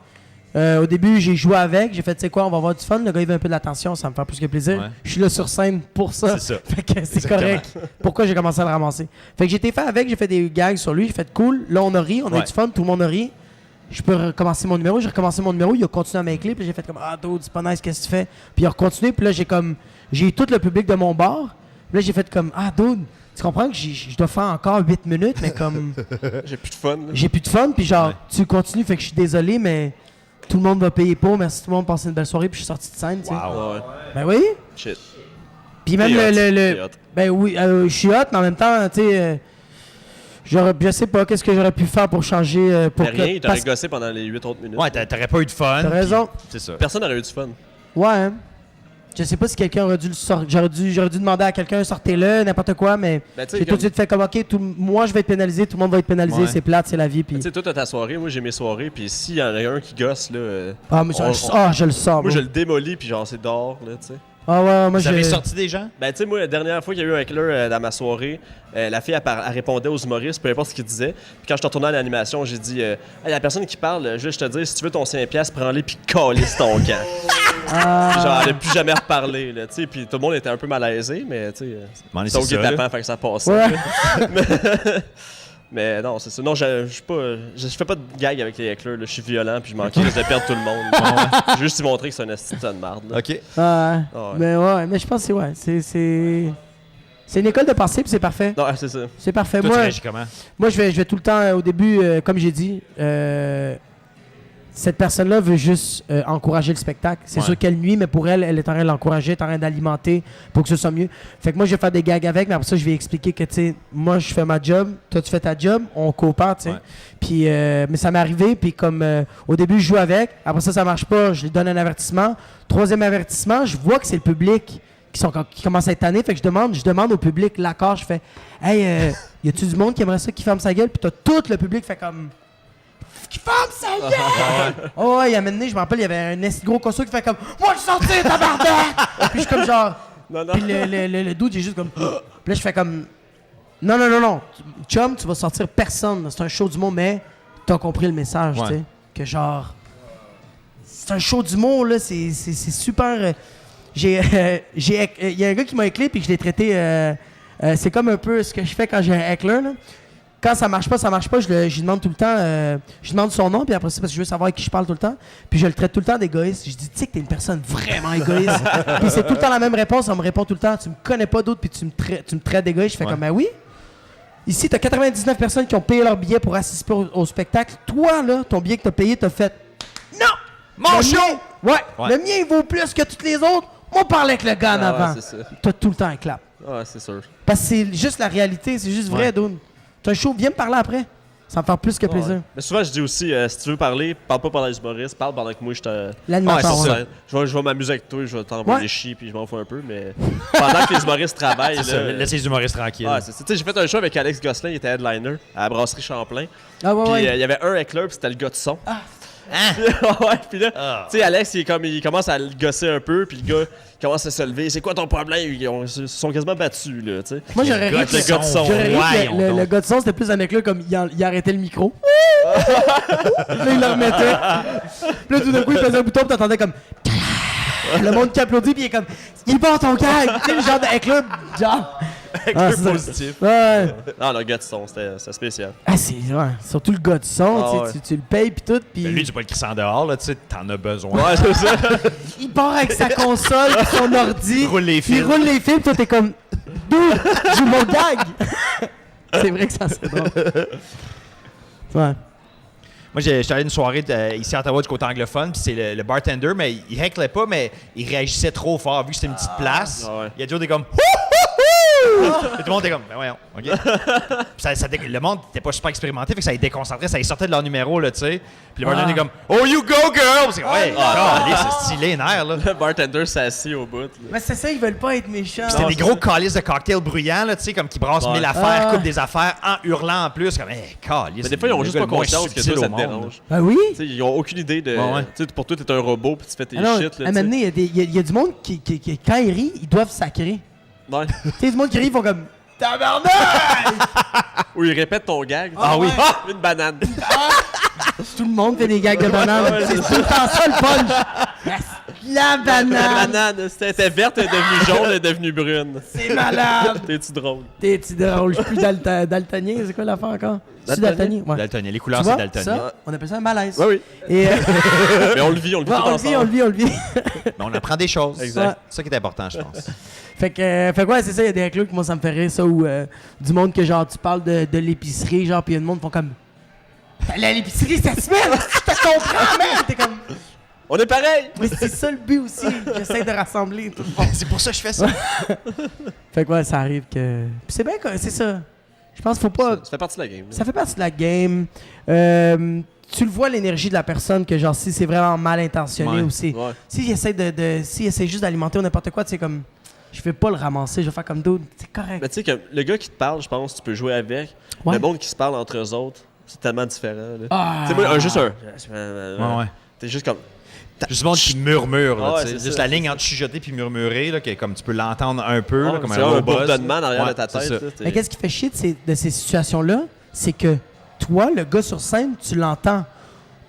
Au début, j'ai joué avec. J'ai fait, tu sais quoi, on va avoir du fun. Le gars, il veut un peu de l'attention. Ça me fait plus que plaisir. Ouais. Je suis là sur scène pour ça. C'est ça. Fait que c'est Exactement. correct. Pourquoi j'ai commencé à le ramasser? Fait que j'ai été fait avec. J'ai fait des gags sur lui. J'ai fait cool. Là, on a ri. On a eu Ouais. du fun. Tout le monde a ri. Je peux recommencer mon numéro. J'ai recommencé mon numéro. Il a continué à m'incliner. Puis j'ai fait comme, ah, dude, c'est pas nice. Qu'est-ce que tu fais? Puis il a continué. Puis là, j'ai eu tout le public de mon bar. Puis là, j'ai fait comme, ah, dude, tu comprends que je dois faire encore 8 minutes, mais comme. J'ai plus de fun. Là. J'ai plus de fun, puis genre, Ouais. tu continues, fait que je suis désolé, mais tout le monde va payer pour. Merci tout le monde, passez une belle soirée, puis je suis sorti de scène, tu sais. Wow. Ouais. Ben oui. Shit. Puis même T'es hot, le t'es hot. ben oui, je suis hot, mais en même temps, tu sais, je sais pas, qu'est-ce que j'aurais pu faire pour changer, pour Mais rien, il t'aurait parce- gossé pendant les 8 autres minutes. Ouais, t'aurais pas eu de fun. T'as raison. puis C'est ça. Personne n'aurait eu du fun. Ouais, hein. Je sais pas si quelqu'un aurait dû le sortir. J'aurais dû demander à quelqu'un, sortez-le, n'importe quoi, mais Ben, tu sais, j'ai tout de suite fait comme, ok, moi je vais être pénalisé, tout le monde va être pénalisé, Ouais. c'est plate, c'est la vie, puis. Tu sais, toi, t'as ta soirée, moi, j'ai mes soirées, puis s'il y en a un qui gosse, là. Ah, mais je le sors, Moi, moi. je le démolis, puis genre, c'est dehors, là, tu sais. Ah ouais, moi Vous avez sorti des gens? Ben, tu sais, moi, la dernière fois qu'il y a eu un heckler dans ma soirée, la fille, elle répondait aux humoristes, peu importe ce qu'ils disaient. Puis quand je suis retourné à l'animation, j'ai dit hey, la personne qui parle, juste te dire, si tu veux ton 5$, prends-les puis calisse ton camp. Genre, elle n'a plus jamais reparlé, là, tu sais. Puis tout le monde était un peu malaisé, mais tu sais, c'est au guet-apens, fait que ça passait. Ouais. Mais non, c'est ça. Non, je fais pas de gag avec les hecklers, je suis violent puis je m'en crise de perdre tout le monde. Je veux juste y montrer que c'est un esti de merde. Là. OK. Ouais. Mais je pense que c'est une école de pensée puis c'est parfait. Non, c'est ça. C'est parfait. Toi, tu réagis comment? Moi, je vais tout le temps, au début, comme j'ai dit, cette personne-là veut juste encourager le spectacle. C'est sûr qu'elle nuit, mais pour elle, elle est en train de l'encourager, elle est en train d'alimenter pour que ce soit mieux. Fait que moi, je vais faire des gags avec, mais après ça, je vais expliquer que, tu sais, moi, je fais ma job, toi, tu fais ta job, on coopère, tu sais. Puis, mais ça m'est arrivé, puis comme au début, je joue avec, après ça marche pas, je lui donne un avertissement. Troisième avertissement, je vois que c'est le public qui commence à être tanné, fait que je demande au public l'accord, je fais « Hey, y a-tu du monde qui aimerait ça qui ferme sa gueule? » Puis t'as tout le public fait comme... Qui ferme sa gueule! Oh ouais, il y a mené, je me rappelle, il y avait un gros costaud qui fait comme moi je sortir tabarnak! Puis je suis comme genre. Non. Puis le dude, il est juste comme. Puis là, je fais comme. Non. Chum, tu vas sortir personne. C'est un show d'humour, mais t'as compris le message, tu sais. Que genre. C'est un show d'humour, là. C'est super. Il y a un gars qui m'a éclé, puis que je l'ai traité. C'est comme un peu ce que je fais quand j'ai un heckler, là. Quand ça marche pas, je lui demande tout le temps, je demande son nom, puis après c'est parce que je veux savoir avec qui je parle tout le temps, puis je le traite tout le temps d'égoïste. Je dis, tu sais que t'es une personne vraiment égoïste. Puis c'est tout le temps la même réponse, on me répond tout le temps, tu me connais pas d'autres, puis tu me traites d'égoïste. Je fais comme, ben oui. Ici, t'as 99 personnes qui ont payé leur billet pour assister au spectacle. Toi, là, ton billet que t'as payé, t'as fait, non! Mon show! Ouais, le mien, il vaut plus que tous les autres. Moi, on parlait avec le gars en avant. T'as tout le temps un clap. Ouais, c'est sûr. Parce que c'est juste la réalité, c'est juste vrai, Doun. T'as un show, viens me parler après. Ça me fait plus que plaisir. Mais souvent, je dis aussi, si tu veux parler, parle pas pendant les humoristes, parle pendant que moi, je te... L'animateur, Je vais m'amuser avec toi, je vais t'envoyer chier, puis je m'en fous un peu, mais pendant que les humoristes travaillent... Laisse les humoristes tranquilles. Ouais, c'est ça. Tu sais, j'ai fait un show avec Alex Gosselin, il était headliner à la Brasserie Champlain. Ah ouais, Puis il y avait un heckler, puis c'était le gars de son. Hein? Puis là, tu sais, Alex, il commence à le gosser un peu, puis le gars commence à se lever. C'est quoi ton problème? Ils se sont quasiment battus, là, tu sais. Moi, j'aurais ri que le gars de son. Le gars de son, c'était plus un mec là, comme il arrêtait le micro. Là, il le remettait. Puis là, tout d'un coup, il faisait un bouton, puis t'entendais comme... Le monde qui applaudit, puis il est comme... Il est bon ton gag! Tu sais, le genre de club, genre... positif. Ouais. Non, le gars de son, c'était spécial. Ah, c'est... Ouais. Surtout le gars de son, tu le payes, puis tout, puis... Lui, tu peux le crisser en dehors, là, tu sais, t'en as besoin. Ouais, c'est ça. Il part avec sa console, puis son ordi. Il roule les films. Il roule les films, toi, t'es comme... Dude, joue mon gag! C'est vrai que ça, c'est drôle. Ouais. Moi, j'étais allé à une soirée ici à Ottawa du côté anglophone, puis c'est le bartender, mais il hecklait pas, mais il réagissait trop fort. Vu que c'était une petite place, il a toujours des comme... Et tout le monde était comme, ben voyons, OK. Puis le monde n'était pas super expérimenté, fait que ça les déconcentrait, ça les sortait de leur numéro, là, tu sais. Puis le bartender est comme, oh, you go, girl! C'est ouais, c'est stylé, nerf, là. Le bartender s'est assis au bout. Là. Mais c'est ça, ils veulent pas être méchants. C'était des gros calices de cocktails bruyants, là, tu sais, comme qui brassent 1000 affaires, coupent des affaires en hurlant en plus, comme, hey, calice. Mais des fois, ils ont juste pas conscience que toi, ça te dérange. Ben oui! T'sais, ils ont aucune idée de. Tu sais, pour toi, t'es un robot, puis tu fais tes shit, là. À un moment donné, il y a du monde qui, quand ils rient, ils doivent sacrer. Ouais. Tu sais, du monde qui rit, ils font comme. Tabarnak! Ou ils répètent ton gag. Ah oui! Ah! Une banane! Tout le monde fait des gags de banane. C'est tout le temps ça le punch! Yes. La banane! La banane, c'était verte, elle est devenue jaune, elle est devenue brune. C'est malade! T'es-tu drôle? T'es-tu drôle? Je suis plus daltonien, c'est quoi l'affaire encore? C'est daltonien? Ouais. Daltonien, les couleurs, c'est daltonien. Ça, on appelle ça un malaise. Oui. Et mais on le vit tout ensemble. On le vit. Mais on apprend des choses. Exact. C'est ça qui est important, je pense. Fait que ouais, c'est ça, il y a des clubs que moi ça me fait rire, ça, où du monde que genre tu parles de l'épicerie, genre, pis y a du monde qui font comme. L'épicerie, ça se met, je te comprends, merde! T'es comme. On est pareil! Mais c'est ça le but aussi, j'essaie de rassembler tout le monde. C'est pour ça que je fais ça. Fait que ouais, ça arrive que. Pis c'est bien, c'est ça. Je pense qu'il faut pas. Ça fait partie de la game. Ça fait partie de la game. Tu le vois, l'énergie de la personne, que genre, si c'est vraiment mal intentionné ou si. S'il essaie s'il essaie juste d'alimenter ou n'importe quoi, tu sais, comme. Je vais pas le ramasser, je vais faire comme d'autres. C'est correct. Mais tu sais, que le gars qui te parle, je pense, tu peux jouer avec. Ouais. Le monde qui se parle entre eux autres, c'est tellement différent. Ah. Tu sais, moi, juste un. Ouais. T'es juste comme. Juste le monde qui murmure, là, Ah ouais, tu sais. c'est Juste ça, la ligne c'est entre chuchoter puis murmurer, là, que comme tu peux l'entendre un peu, là, comme c'est un un robot. bourdonnement derrière Ouais, de ta c'est tête. ça. là, Mais qu'est-ce qui fait chier de ces situations-là? C'est que toi, le gars sur scène, tu l'entends.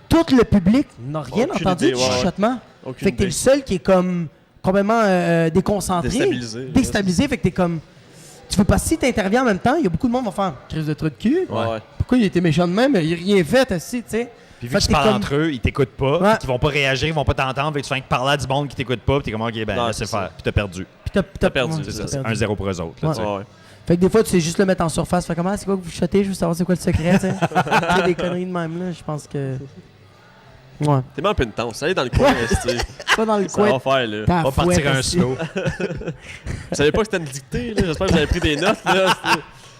Tout le public n'a rien Aucune entendu idée, du ouais, ouais. chuchotement. Aucune Fait que t'es idée. le seul qui est comme complètement déconcentré. Déstabilisé. Fait que t'es comme... Tu veux pas, si t'interviens en même temps, il y a beaucoup de monde qui vont faire « Crise de truc de cul. Ouais. Pourquoi il était méchant de même? Il a rien fait, aussi, tu sais. » Puis vu qu'ils parlent entre eux, ils t'écoutent pas, Ouais. ils vont pas réagir, ils vont pas t'entendre, fait que tu fais que parler à du monde qui t'écoute pas, puis t'es comme OK, ben Non, laissez c'est faire, puis t'as perdu. Puis t'as perdu, ouais, c'est C'est t'as ça, perdu. 1-0 pour eux autres. Là, Ouais. tu sais. Ouais. Fait que des fois, tu sais juste le mettre en surface. Fait comment, c'est quoi que vous chotez? Je veux savoir c'est quoi le secret, tu sais. Tu sais, des conneries de même, là. Je pense que. Ouais. T'es même un peu une tense. Allez dans le coin, tu sais. Pas dans le Ça va coin. faire, là. Ta On va partir fouette, un aussi. slow. Vous savez pas que c'était une dictée, là. J'espère que vous avez pris des notes, là.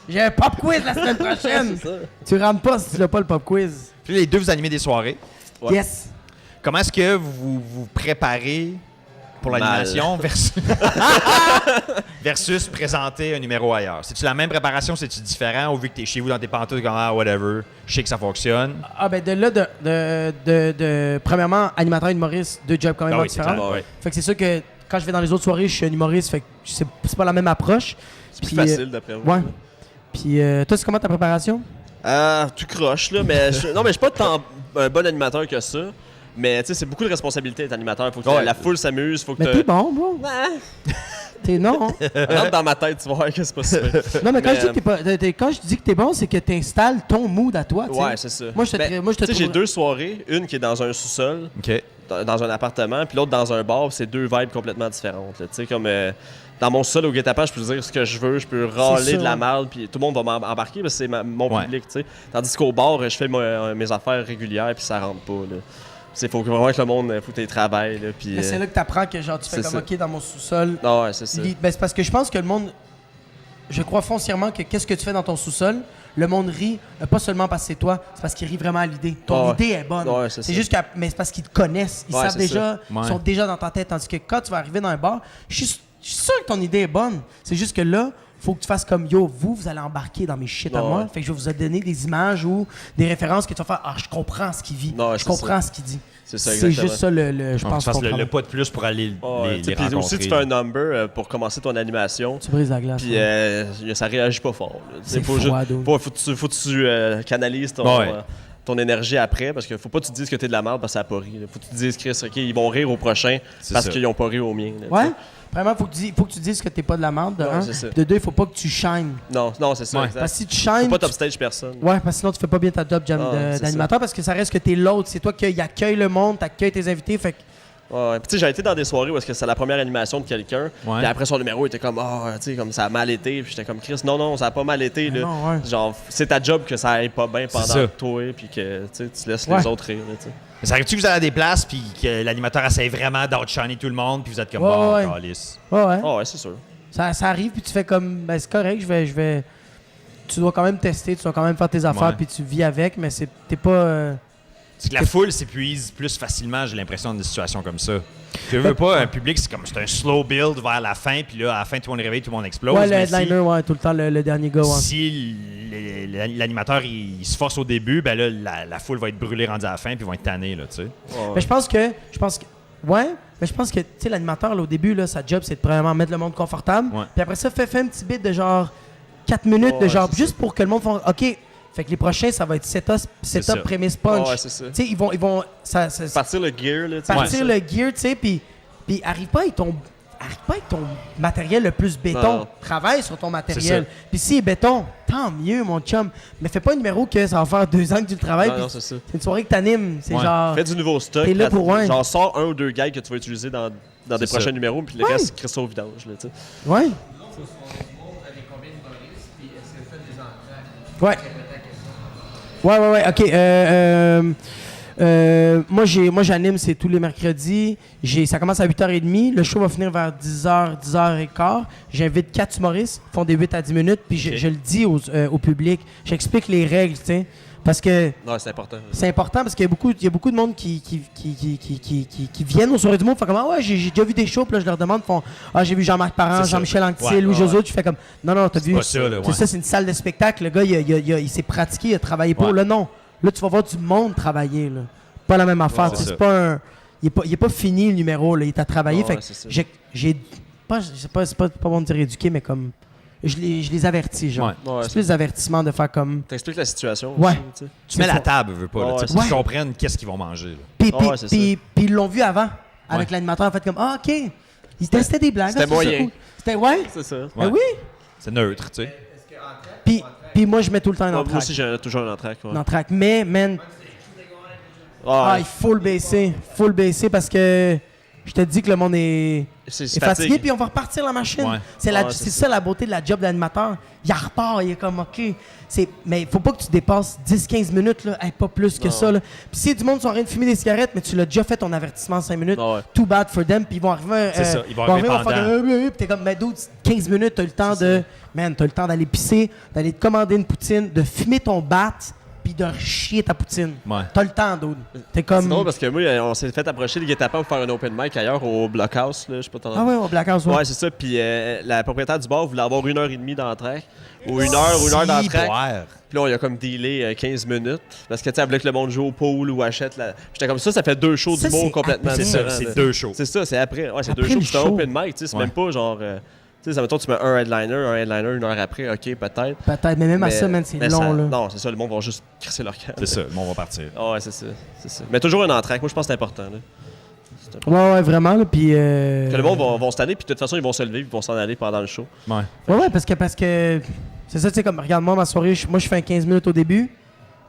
J'ai un pop quiz la semaine prochaine. C'est ça. Tu rentres pas si tu l'as pas le pop quiz. Puis les deux, vous animez des soirées. Ouais. Yes. Comment est-ce que vous vous préparez pour l'animation versus présenter un numéro ailleurs? C'est-tu la même préparation, c'est-tu différent, au vu que t'es chez vous dans tes pantoufles, comme whatever, je sais que ça fonctionne? Ah, ben de là, premièrement, animateur et humoriste, deux jobs quand même Ah oui, c'est différents. clair, Ouais. ouais. Fait que c'est sûr que quand je vais dans les autres soirées, je suis un humoriste. Fait que c'est pas la même approche. C'est plus Puis, facile, d'après moi. Ouais. Puis toi, c'est comment ta préparation? Tu croches, là, mais non, mais je suis pas tant un bon animateur que ça. Mais tu sais, c'est beaucoup de responsabilité d'être animateur. Faut que Ouais. la foule s'amuse, faut que Mais t'es bon, bro. T'es non. rentre dans ma tête, tu vas voir que c'est pas super. Non, mais quand Mais, je dis que t'es pas, quand je dis que t'es bon, c'est que t'installes ton mood à toi. tu sais. Ouais, c'est ça. Moi, je te, Ben, moi, je te tu sais, j'ai trouve- 2 soirées, une qui est dans un sous-sol, OK. dans un appartement, puis l'autre dans un bar, c'est 2 vibes complètement différentes. là. Tu sais, comme dans mon sous-sol au guet-apens, je peux dire ce que je veux, je peux râler sûr, de la ouais. merde, puis tout le monde va m'embarquer parce que c'est mon Ouais. public. Tu sais. Tandis qu'au bar, je fais mes affaires régulières, puis ça rentre pas. Là. Il faut vraiment que le monde faut que tu travailles. Là, puis, Mais c'est là que t'apprends que genre tu fais c'est comme ça. OK dans mon sous-sol. Ah ouais, c'est ça. Ben, c'est parce que je pense que le monde. Je crois foncièrement que qu'est-ce que tu fais dans ton sous-sol, le monde rit, pas seulement parce que c'est toi, c'est parce qu'il rit vraiment à l'idée. Ton Ouais. idée est bonne. Ouais, c'est ça. juste que, mais c'est parce qu'ils te connaissent. Ils Ouais, savent c'est déjà, ça. Ouais. ils sont déjà dans ta tête. Tandis que quand tu vas arriver dans un bar, je suis sûr que ton idée est bonne. C'est juste que là, faut que tu fasses comme yo, vous allez embarquer dans mes shit à Ouais. moi. Fait que je vais vous donner des images ou des références que tu vas faire. Ah, je comprends ce qu'il vit. Ouais, je c'est comprends ça. ce qu'il dit. C'est ça, C'est exactement. juste ça, je Donc, pense. tu fasses qu'on le prend. pas de plus pour aller Ouais, les puis rencontrer. aussi, tu fais un number pour commencer ton animation. Tu brises la glace. Puis ouais. ça réagit pas fort. là. C'est faut froid, juste- dude. faut que tu canalises ton, Ouais. ton énergie après, parce qu'il faut pas que tu te dises que t'es de la merde parce que ça a pas ri. là. Faut que tu te dises, Chris, OK, ils vont rire au prochain C'est parce ça. qu'ils ont pas ri au mien. là, Ouais. tu sais. Vraiment, faut que tu dises que t'es pas de la merde, de Ouais, un. c'est ça. De deux, il faut pas que tu shines. Non, c'est ça. Ouais. exact. Parce que si tu Faut shines. pas top stage personne. Ouais, parce que sinon tu fais pas bien ta job c'est d'animateur parce que ça reste que t'es l'autre. C'est toi qui accueille le monde, t'accueilles tes invités. Fait que Ouais. Puis tu sais, j'ai été dans des soirées où est-ce que c'est la première animation de quelqu'un. Ouais. Puis après son numéro, il était comme tu sais, comme ça a mal été. Puis j'étais comme Chris, non, ça a pas mal été. Mais Là. non, ouais. Genre, c'est ta job que ça aille pas bien C'est ça. pendant toi, puis que tu laisses Ouais. les autres rire. Là, tu sais. Mais ça arrive-tu que vous allez à des places puis que l'animateur essaie vraiment d'outshiner tout le monde puis vous êtes comme Ouais, bon, ouais. calice. ouais, ouais. Ah ouais, c'est sûr. Ça arrive puis tu fais comme ben c'est correct, je vais. Tu dois quand même tester, tu dois quand même faire tes affaires Ouais. puis tu vis avec, mais t'es pas. C'est que la foule s'épuise plus facilement, j'ai l'impression, dans des situations comme ça. Tu veux pas, un public, c'est un slow build vers la fin, puis là, à la fin, tout le monde réveille, tout le monde explose. Ouais, le mais headliner, ouais, tout le temps le dernier gars, ouais. si l'animateur il se force au début, ben là, la foule va être brûlée rendue à la fin, puis ils vont être tannés, là, tu sais. Ouais. Mais je pense que. Ouais, mais je pense que, tu sais, l'animateur, là, au début, là, sa job, c'est de premièrement mettre le monde confortable. Ouais. Puis après ça, fait un petit bit de genre 4 minutes, de Ouais, genre, c'est juste pour que le monde fasse OK. Fait que les prochains, ça va être ça. setup prémisse, punch. Ouais, c'est ça. Tu sais, ils vont Partir le gear, là, tu sais. partir Ouais, le gear, tu sais, puis arrive pas avec ton matériel le plus béton. Non. Travaille sur ton C'est matériel. ça. Puis s'il est béton, tant mieux, mon chum. Mais fais pas un numéro que ça va faire 2 ans que tu le travailles. Non, puis non, c'est ça. c'est une soirée que t'animes. C'est Ouais. genre. Fais du nouveau stock. T'es là pour, ouais. Genre, sors 1 ou 2 gags que tu vas utiliser dans des C'est prochains ça. numéros, puis le Ouais. reste, crisse ça au vidange, là, tu sais. Ouais. Avec combien d'humoristes, puis est-ce que vous faites des entrées? Ouais. Ouais. OK. Moi, j'anime, c'est tous les mercredis. Ça commence à 8h30. Le show va finir vers 10h, 10h15. J'invite 4 humoristes. Ils font des 8 à 10 minutes. Puis je le dis au public. J'explique les règles, tu sais. Parce que Non, c'est important. c'est important parce qu'il y a beaucoup de monde qui viennent aux soirées du monde. Font comme ah ouais, j'ai déjà vu des shows. Puis là, je leur demande, font ah, j'ai vu Jean-Marc Parent, C'est ça. Jean-Michel Anctil, Ouais, Louis ouais, José. Tu fais comme non, t'as vu. pas ça, là, ouais. C'est ça, c'est une salle de spectacle. Le gars, il s'est pratiqué, il a travaillé pour. Ouais. Là, non. Là, tu vas voir du monde travailler. Là. Pas la même affaire. Ouais, Tu sais, c'est c'est pas un. il est pas fini le numéro, là. Il t'a travaillé. Ouais, fait que c'est ça. c'est pas bon de dire éduqué, mais comme. Je les avertis, genre. Ouais, C'est plus des avertissements de faire comme. T'expliques la situation. Ouais. Aussi, tu sais. Tu mets C'est la ça. table, veux pas, là, Ouais, tu sais, pour qu'ils ouais. comprennent qu'est-ce qu'ils vont manger. Là. Puis Ouais, c'est puis ils l'ont vu avant, avec Ouais. l'animateur. En fait, comme, ah, OK. Il testait des blagues. C'était ah, ça, moyen. c'est cool. C'était, ouais. C'est ça. Ben Ouais. oui. C'est neutre, tu sais. Est-ce qu'en track, Puis moi, je mets tout le temps un Moi entraque. aussi, j'ai toujours un entraque. Ouais. Un entraque. Mais, man, Ah, il faut le baisser. Faut le baisser parce que je te dis que le monde est c'est fatigué. fatigue. Puis on va repartir la machine. Ouais. C'est Ouais, c'est c'est ça la beauté de la job d'animateur. Il repart. Il est comme, OK. Mais il faut pas que tu dépasses 10-15 minutes. Là. Hey, pas plus que Non. ça. Là. Puis si du monde sont en train de fumer des cigarettes, mais tu l'as déjà fait ton avertissement 5 minutes, Ouais. too bad for them. Puis ils vont arriver. C'est ça, ils vont ils arriver vont faire pendant. puis t'es comme, mais d'autres 15 minutes, t'as le temps de. Man, t'as le temps d'aller pisser, d'aller te commander une poutine, de fumer ton bat, puis de chier ta poutine. Ouais. T'as le temps, dude. T'es C'est comme. drôle parce que moi, on s'est fait approcher les guet-apens pour faire un open mic ailleurs au Blockhouse. Là, je sais pas t'en Ah ouais, au Black House, ouais. Ouais, c'est ça. Puis la propriétaire du bar voulait avoir 1h30 d'entraque. Ou une heure d'entraque. Puis là, on a comme dealé 15 minutes. Parce que, tu sais, elle voulait que le monde joue au pool ou achète la. J'étais comme ça fait 2 shows Ça, d'humour c'est complètement après. C'est ça, différents. c'est là. 2 shows. C'est ça, c'est après. Ouais, c'est Après 2 shows. le Puis c'est un show. open mic, tu sais. C'est Ouais. même pas genre. Tu sais, ça mettons, tu mets un headliner, une heure après, ok, peut-être. Peut-être, mais même à ça, man, c'est mais long, ça- là. Non, c'est ça, le monde va juste crisser leur camp. C'est ça, le monde va partir. Ah ouais, c'est ça. Mais toujours un entraque. Moi, je pense que c'est important. Là. C'est important. Ouais, vraiment, là, puis... Que le monde va se tanner, puis de toute façon, ils vont se lever, ils vont s'en aller pendant le show. Ouais. Ouais, parce que... C'est ça, tu sais, comme, regarde-moi, ma soirée, moi, je fais un 15 minutes au début,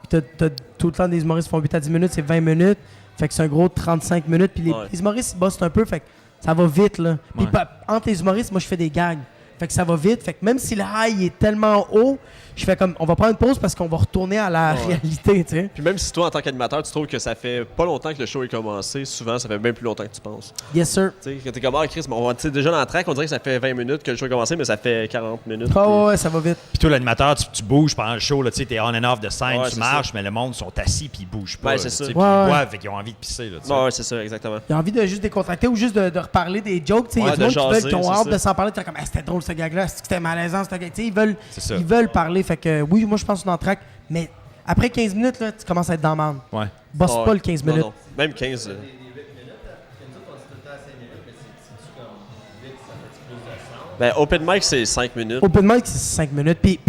puis t'as tout le temps des humoristes qui font 8 à 10 minutes, c'est 20 minutes, fait que c'est un gros 35 minutes, puis les humoristes, ils bossent un peu, fait que ça va vite, là. Puis Ouais. entre les humoristes, moi, je fais des gags. Fait que ça va vite. Fait que même si le high est tellement haut, je fais comme, on va prendre une pause parce qu'on va retourner à la réalité, tu sais. Puis même si toi, en tant qu'animateur, tu trouves que ça fait pas longtemps que le show est commencé, souvent, ça fait bien plus longtemps que tu penses. Yes, sir. Tu sais, que t'es comme, ah, Chris, mais tu sais, déjà dans la track, on dirait que ça fait 20 minutes que le show a commencé, mais ça fait 40 minutes. Ah puis- ouais, ça va vite. Puis toi, l'animateur, tu bouges pendant le show, là, tu sais, t'es on and off de scène, Ouais, tu c'est marches, mais le monde sont assis puis ils bougent pas. Ouais, là, c'est tu ça. sais, Ouais, puis ils ouais. boivent, fait qu'ils ont envie de pisser, là, tu sais. Ouais, c'est ça, exactement. Il a envie de juste décontracter ou juste de reparler des jokes. Tu sais, il y a Ouais, du monde de qui jaser, ont c'est hâte ça. de s'en parler. Tu comme, c'était drôle ce gag-là, c'était malaisant ce gag. Tu sais, C'est ça. ils veulent parler. Fait que oui, moi je pense une entraque, mais après 15 minutes, là, tu commences à être dans la merde. Ouais. Bosse Ouais. pas le 15 Non, minutes. non. Même 15. les 8 minutes, parce que nous autres, on dit tout le temps 5 minutes, mais c'est-tu comme vite, ça fait plus de sens? Ben, open mic, c'est 5 minutes. Open mic, c'est 5 minutes. Puis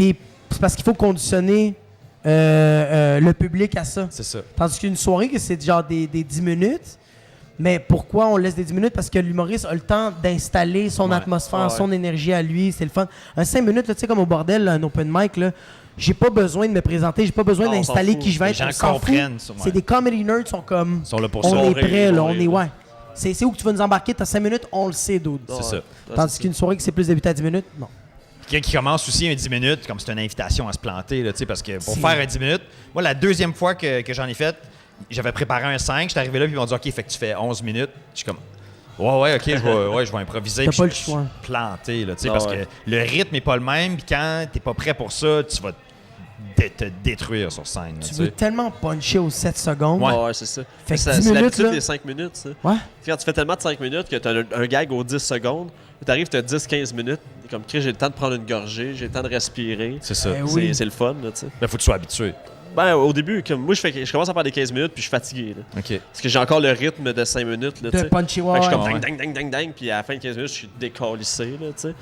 c'est parce qu'il faut conditionner le public à ça. C'est ça. Tandis qu'une soirée, que c'est genre des 10 minutes. Mais pourquoi on laisse des 10 minutes? Parce que l'humoriste a le temps d'installer son Ouais. atmosphère, Ouais. son énergie à lui. C'est le fun. Un 5 minutes, là, tu sais, comme au bordel, là, un open mic, là, j'ai pas besoin de me présenter, j'ai pas besoin Non, on s'en d'installer fout. qui je vais Les être. gens On s'en fout. comprennent ça, ouais. C'est des comedy nerds, sont comme. Ils sont là pour On ça. est rire, prêt, ils là, vont on rire, est, là. ouais. C'est où que tu vas nous embarquer, t'as 5 minutes, on le sait, dude. C'est ça. Tandis qu'une soirée qui c'est plus de 8 à 10 minutes, non. Quelqu'un qui commence aussi un 10 minutes, comme c'est une invitation à se planter, là, tu sais, parce que pour Si. faire un 10 minutes, moi, la deuxième fois que j'en ai fait, j'avais préparé un 5, j'étais arrivé là, puis ils m'ont dit, OK, fait que tu fais 11 minutes. Je suis comme, ouais, OK, je vais improviser. T'as Puis pas je le choix. me suis planté, là, tu sais, Ah parce ouais. que le rythme n'est pas le même, puis quand t'es pas prêt pour ça, tu vas te détruire sur scène. là, Tu tu veux sais. tellement puncher aux 7 secondes. Ouais. Ouais, c'est ça. Fait que C'est 10 c'est minutes, l'habitude là. des 5 minutes, ça. Ouais. Quand tu fais tellement de 5 minutes que tu as un gag aux 10 secondes, tu arrives, tu as 10-15 minutes, t'es comme, Chris, j'ai le temps de prendre une gorgée, j'ai le temps de respirer. C'est ça. Eh oui. C'est le fun, là, tu sais. Ben, faut que tu sois habitué. Ben, au début, comme moi, je commence à faire des 15 minutes, puis je suis fatigué, là. OK. Parce que j'ai encore le rythme de 5 minutes, là, tu De sais. puncher, Fait ouais. que je suis comme ouais. ding, ding, ding, ding, ding, puis à la fin de 15 minutes, je suis décalissé, là, tu sais.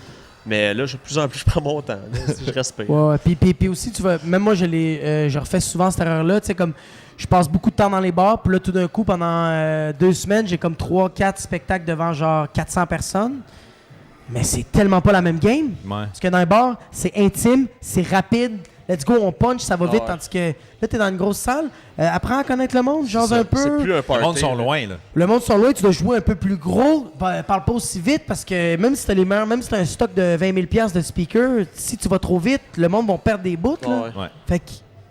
Mais là, de plus en plus, je prends mon temps, là, je respire. Ouais, ouais. Puis aussi, tu vas. Même moi, je refais souvent cette erreur-là. Tu sais, comme. Je passe beaucoup de temps dans les bars, puis là, tout d'un coup, pendant 2 semaines, j'ai comme 3-4 spectacles devant genre 400 personnes. Mais c'est tellement pas la même game. Ouais. Parce que dans les bars, c'est intime, c'est rapide. Let's go, on punch, ça va vite. ouais. Tandis que là, t'es dans une grosse salle. Apprends à connaître le monde, genre ça. un C'est peu. plus un Le party. monde sont là. loin, là. Le monde sont loin, tu dois jouer un peu plus gros. Parle pas aussi vite parce que même si t'as les meilleurs, même si t'as un stock de 20 000 $ de speaker, si tu vas trop vite, le monde va perdre des bouts. Là. Ouais. Ouais. Fait que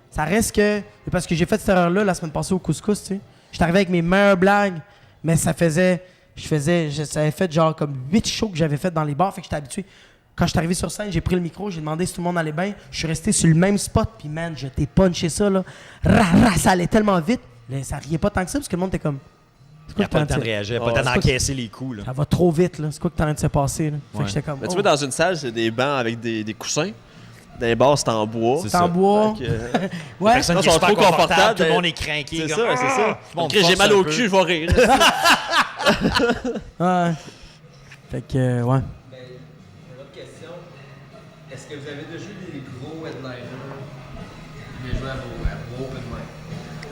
ça reste que. Parce que j'ai fait cette erreur-là la semaine passée au couscous, tu sais. J'étais arrivé avec mes meilleures blagues, mais ça avait fait genre comme 8 shows que j'avais fait dans les bars, fait que j'étais habitué. Quand je suis arrivé sur scène, j'ai pris le micro, j'ai demandé si tout le monde allait bien. Je suis resté sur le même spot, puis man, je t'ai punché ça, là. Ça allait tellement vite. Là, ça riait pas tant que ça, parce que le monde était comme. C'est Il n'y a quoi pas que le temps de t'as réagir, Ouais, pas le temps c'est quoi d'encaisser les coups, là. Ça va trop vite, là. C'est quoi que t'es en train de se passer, là? Fait Ouais. que j'étais comme. Mais tu oh. vois, dans une salle, c'est des bancs avec des coussins. Dans les bars, c'est en bois. C'est en bois. Fait que, Ouais. Personne Non, qui est sont super trop confortable, confortables, tout le monde est craqué. C'est comme, ça, c'est ça. Tout le monde Ok, j'ai force mal un au peu. cul, je vais rire. Ouais. Fait que, ouais. Ben, une autre question. Est-ce que vous avez déjà eu des gros headliners qui viennent jouer à vos open mic?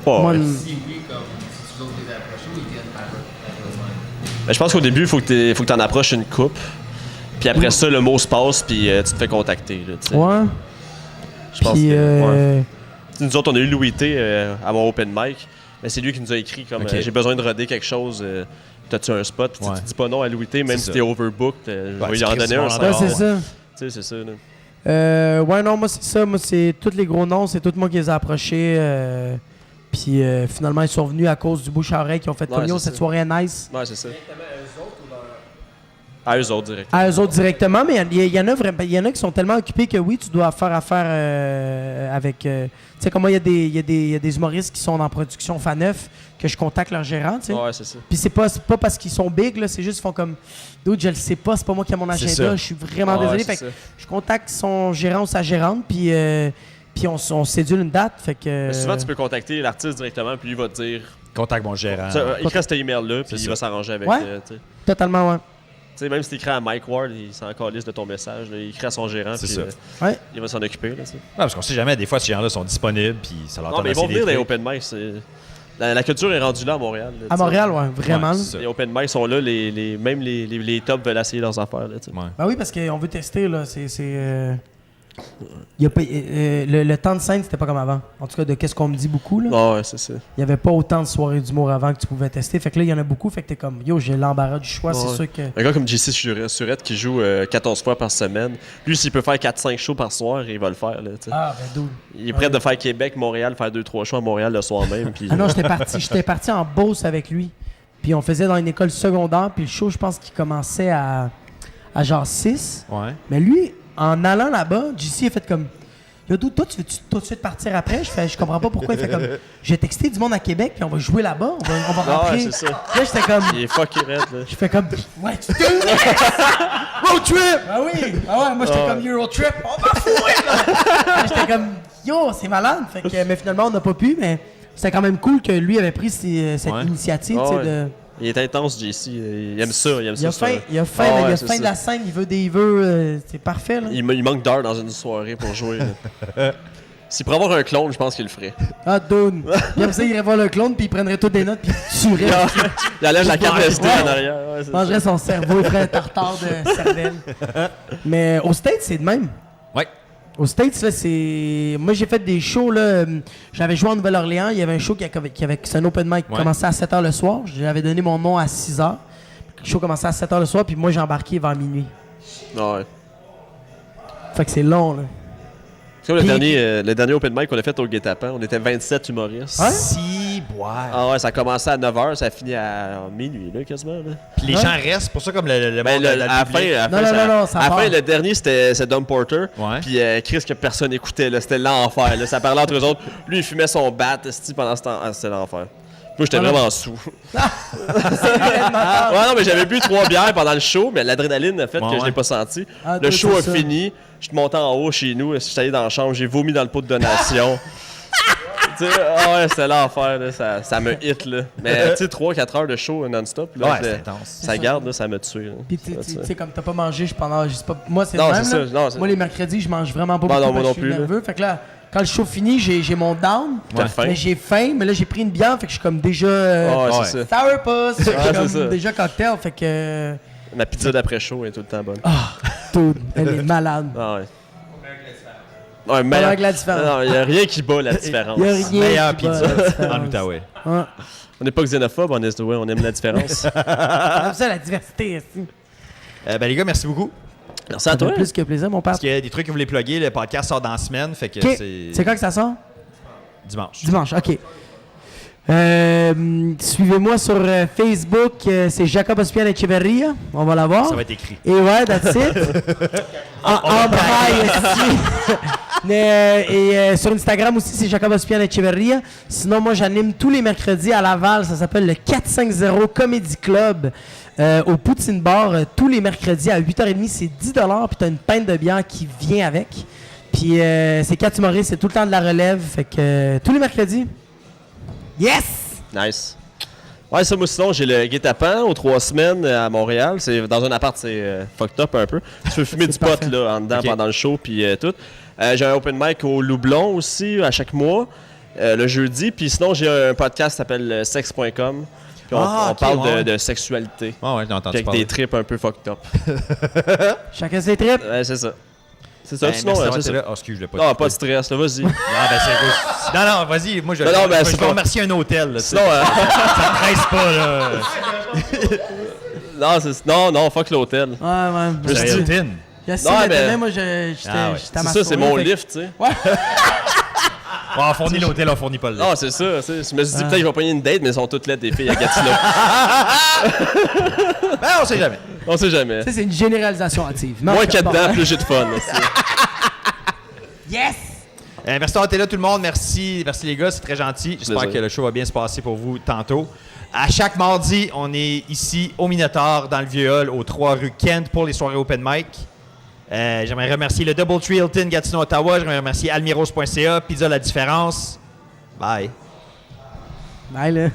Pas, Moi, ouais. Si oui, comme si tu veux les approcher ou ils viennent à votre mic? Ben, je pense qu'au début, il faut que tu en approches une coupe. Puis après ça, le mot se passe, puis tu te fais contacter. Là, tu sais. Ouais. Je pense Puis, que. Ouais. Nous autres, on a eu Louis T à mon open mic. Mais c'est lui qui nous a écrit comme Ok. j'ai besoin de roder quelque chose. T'as-tu un spot? Puis Ouais. tu dis pas non à Louis T, même C'est si ça. t'es overbooked. Je Ouais, vais tu lui en crées donner du un. monde sans- en Ouais, dehors, c'est ouais. ça. Tu sais, c'est ça. Là. Ouais, non, moi, c'est ça. Moi, c'est tous les gros noms, c'est tout moi qui les ai approchés. Puis finalement, ils sont venus à cause du bouche à oreille qui ont fait Ouais, comme yo, c'est cette ça. soirée est nice. Ouais, c'est ça. Directement à eux autres ou leur... À eux autres, direct. À eux autres directement, mais il y en a vraiment, il y en a qui sont tellement occupés que oui, tu dois faire affaire avec. Tu sais, comme moi, il y a des humoristes qui sont en production Faneuf que je contacte leur gérant, tu sais. Ouais, c'est ça. Puis c'est pas parce qu'ils sont big, là, c'est juste qu'ils font comme. D'autres, je le sais pas, c'est pas moi qui ai mon C'est agenda, ça. je suis vraiment Ouais, désolé. c'est Fait que ça. je contacte son gérant ou sa gérante, puis on sédule une date. Fait que. Mais souvent, tu peux contacter l'artiste directement, puis lui va te dire. Contact mon gérant. Écris cet email-là, puis C'est il ça. va s'arranger avec. Ouais. Tu sais. Totalement, ouais. Tu sais, même si tu écris à Mike Ward, il s'en calisse de ton message. Là. Il écrit à son gérant, C'est puis ça. Ouais. il va s'en occuper. Là, tu sais. Ouais, parce qu'on sait jamais, des fois, ces gens-là sont disponibles, puis ça leur Non, tente mais ils vont d'essayer venir des dans les trucs. open mic. La culture est rendue là à Montréal. Là, À tu sais. Montréal, ouais, vraiment. Ouais, là. c'est ça. Les open mic sont là, même les tops veulent essayer leurs affaires. Là, tu sais. Ouais. Ben oui, parce qu'on veut tester, là. Y a pas, le temps de scène, c'était pas comme avant. En tout cas, de qu'est-ce qu'on me dit beaucoup, là. Ah ouais, c'est ça. Il n'y avait pas autant de soirées d'humour avant que tu pouvais tester. Fait que là, il y en a beaucoup. Fait que t'es comme, yo, j'ai l'embarras du choix. C'est Ouais. sûr que. Un gars comme JC Surette qui joue 14 fois par semaine, lui, s'il peut faire 4-5 shows par soir, il va le faire. Là, tu sais. Ah, ben d'où. Il est prêt de faire Québec, Montréal, faire 2-3 shows à Montréal le soir même. Puis, Ah non, j'étais parti en Beauce avec lui. Puis on faisait dans une école secondaire. Puis le show, je pense qu'il commençait à genre 6. Ouais. Mais lui, en allant là-bas, JC a fait comme. Yo, dude, toi, tu veux-tu tout de suite partir après? Je comprends pas pourquoi. Il fait comme. J'ai texté du monde à Québec, puis on va jouer là-bas. On va Ah rentrer. ouais, c'est ça. Là, j'étais comme. Il est fucké raide. Là. Je fais comme. Ouais, tu Road trip! Ah oui! Ah ouais, moi, j'étais comme Euro trip. On va fouiller, là! J'étais comme. Yo, c'est malade. Fait que, mais finalement, on n'a pas pu, mais c'était quand même cool que lui avait pris cette Ouais. initiative, Ah tu sais, ouais. de. Il est intense, JC. Il aime ça. Il aime Il a ça. faim, il a faim, Ah là, il ouais, a c'est faim de ça. la scène, il veut, c'est parfait, là. Il manque d'heures dans une soirée pour jouer. là. S'il pourrait avoir un clone, je pense qu'il le ferait. Ah, dude. Puis après ça, il irait voir le clone, puis il prendrait toutes des notes, puis il tuerait. Il enlève la carte SD Ouais. en arrière. Ouais, c'est Il mangerait ça. son cerveau, il ferait un tartare de cervelle. Mais au States, c'est de même. Ouais. Aux States, là, c'est. Moi, j'ai fait des shows, là. J'avais joué en Nouvelle-Orléans. Il y avait un show c'est un open mic qui Ouais. commençait à 7h le soir. J'avais donné mon nom à 6h. Le show commençait à 7h le soir, puis moi, j'ai embarqué vers minuit. Ouais. Fait que c'est long, là. C'est comme Puis- le dernier open mic qu'on a fait au Guet-Apens. On était 27 humoristes. Ouais? Si, boire. Ah ouais, ça a commencé à 9h, ça a fini à minuit, là, quasiment. Là. Puis les Ouais. gens restent, pour ça, comme le Ben, monde le- dans le à la fin, public. ça à la part. fin, le dernier, c'est Dom Porter. Ouais. Puis Chris, que personne n'écoutait, là, c'était l'enfer. Là. Ça parlait entre eux autres. Lui, il fumait son bat esti, pendant ce temps. Ah, c'était l'enfer. Moi, j'étais Ah, vraiment sous. C'est vraiment- Ouais, non, mais j'avais bu 3 bières pendant le show, mais l'adrénaline a fait Ouais, que je ouais. l'ai pas senti. Ah, Le toi, show c'est a ça. fini. Je suis monté en haut chez nous. Je suis allé dans la chambre. J'ai vomi dans le pot de donation. Tu sais, ah ouais, c'était l'enfer. Là. Ça me hit. Là. Mais tu sais, 3-4 heures de show non-stop. Là, Ouais, c'est intense. ça garde, là, ça m'a tué. Là. Puis tu sais, comme t'as pas mangé pendant. Je sais pas, moi, c'est Non, le même. c'est là. ça, non, c'est- Moi, les mercredis, je mange vraiment pas Bah, beaucoup non, moi parce que non je suis plus, là. nerveux. Fait que là, quand le show finit, j'ai mon down. T'as faim? Mais j'ai faim, mais là, j'ai pris une bière, fait que je suis comme déjà. Ah, ouais, ouais. c'est ça. Sourpuss, fait que je suis Ouais, comme c'est ça. déjà cocktail, fait que. Ma pizza d'après-show est tout le temps bonne. Dude, elle est malade. Ah ouais. Ouais, Pas avec la différence. Non, il n'y a rien qui bat la différence. Il y a rien. Meilleure qui bat pizza la différence. en Outaouais. Ouais. On n'est pas xénophobe, on aime la différence. Comme ça, la diversité. aussi. Ben, les gars, merci beaucoup. Merci à Ça toi. fait plus que plaisir, mon père. Parce qu'il y a des trucs que vous voulez plugger. Le podcast sort dans la semaine, fait que Ok. c'est C'est quand que ça sort? dimanche. Dimanche, ok. Suivez-moi sur Facebook, c'est Jacob Ospian Echeverria. On va la voir. Ça va être écrit. Et ouais, that's it. en braille aussi. Sur Instagram aussi, c'est Jacob Ospian Echeverria. Sinon, moi, j'anime tous les mercredis à Laval. Ça s'appelle le 450 Comedy Club au Poutine Bar. Tous les mercredis à 8h30, c'est 10 $. Puis tu as une pinte de bière qui vient avec. Puis c'est 4 humoristes, c'est tout le temps de la relève. Fait que tous les mercredis. Yes! Nice. Ouais, ça, moi, sinon, j'ai le guet-apens aux 3 semaines à Montréal. C'est dans un appart, c'est fucked up un peu. Tu peux fumer du pot là, en dedans pendant le show, puis tout. J'ai un open mic au Loublon aussi, à chaque mois, le jeudi. Puis sinon, j'ai un podcast qui s'appelle sex.com. Puis on parle de sexualité. Ah ouais, j'ai entendu avec des trips un peu fucked up. Chacun ses trips. Ouais, c'est ça. C'est ça, sinon, merci c'est ça. Oh, excuse, je l'ai pas Non, pas de stress, là, vas-y. Non, ben c'est non, vas-y, moi je vais remercier un hôtel. Là, sinon, ça ne presse pas, là. non, fuck l'hôtel. Ouais. C'est Hilton. Demain, moi, j'étais à ma C'est ça, c'est mon lift, tu sais. Ouais. On fournit l'hôtel, on fournit pas le lift. Non, c'est ça. Je me suis dit, peut-être que je vais pogner une date, mais elles sont toutes là, des filles à Gatineau. Ben, on sait jamais. On sait jamais. Ça, c'est une généralisation hâtive. Moins qu'il y a dedans, plus j'ai de fun. Yes! Merci d'avoir été là, tout le monde. Merci les gars, c'est très gentil. J'espère Plaisir. que le show va bien se passer pour vous tantôt. À chaque mardi, on est ici au Minotaur, dans le Vieux Hall, au 3 rue Kent, pour les soirées open mic. J'aimerais remercier le Doubletree Hilton Gatineau, Ottawa. J'aimerais remercier almiros.ca, Pizza La Différence. Bye. Bye, là.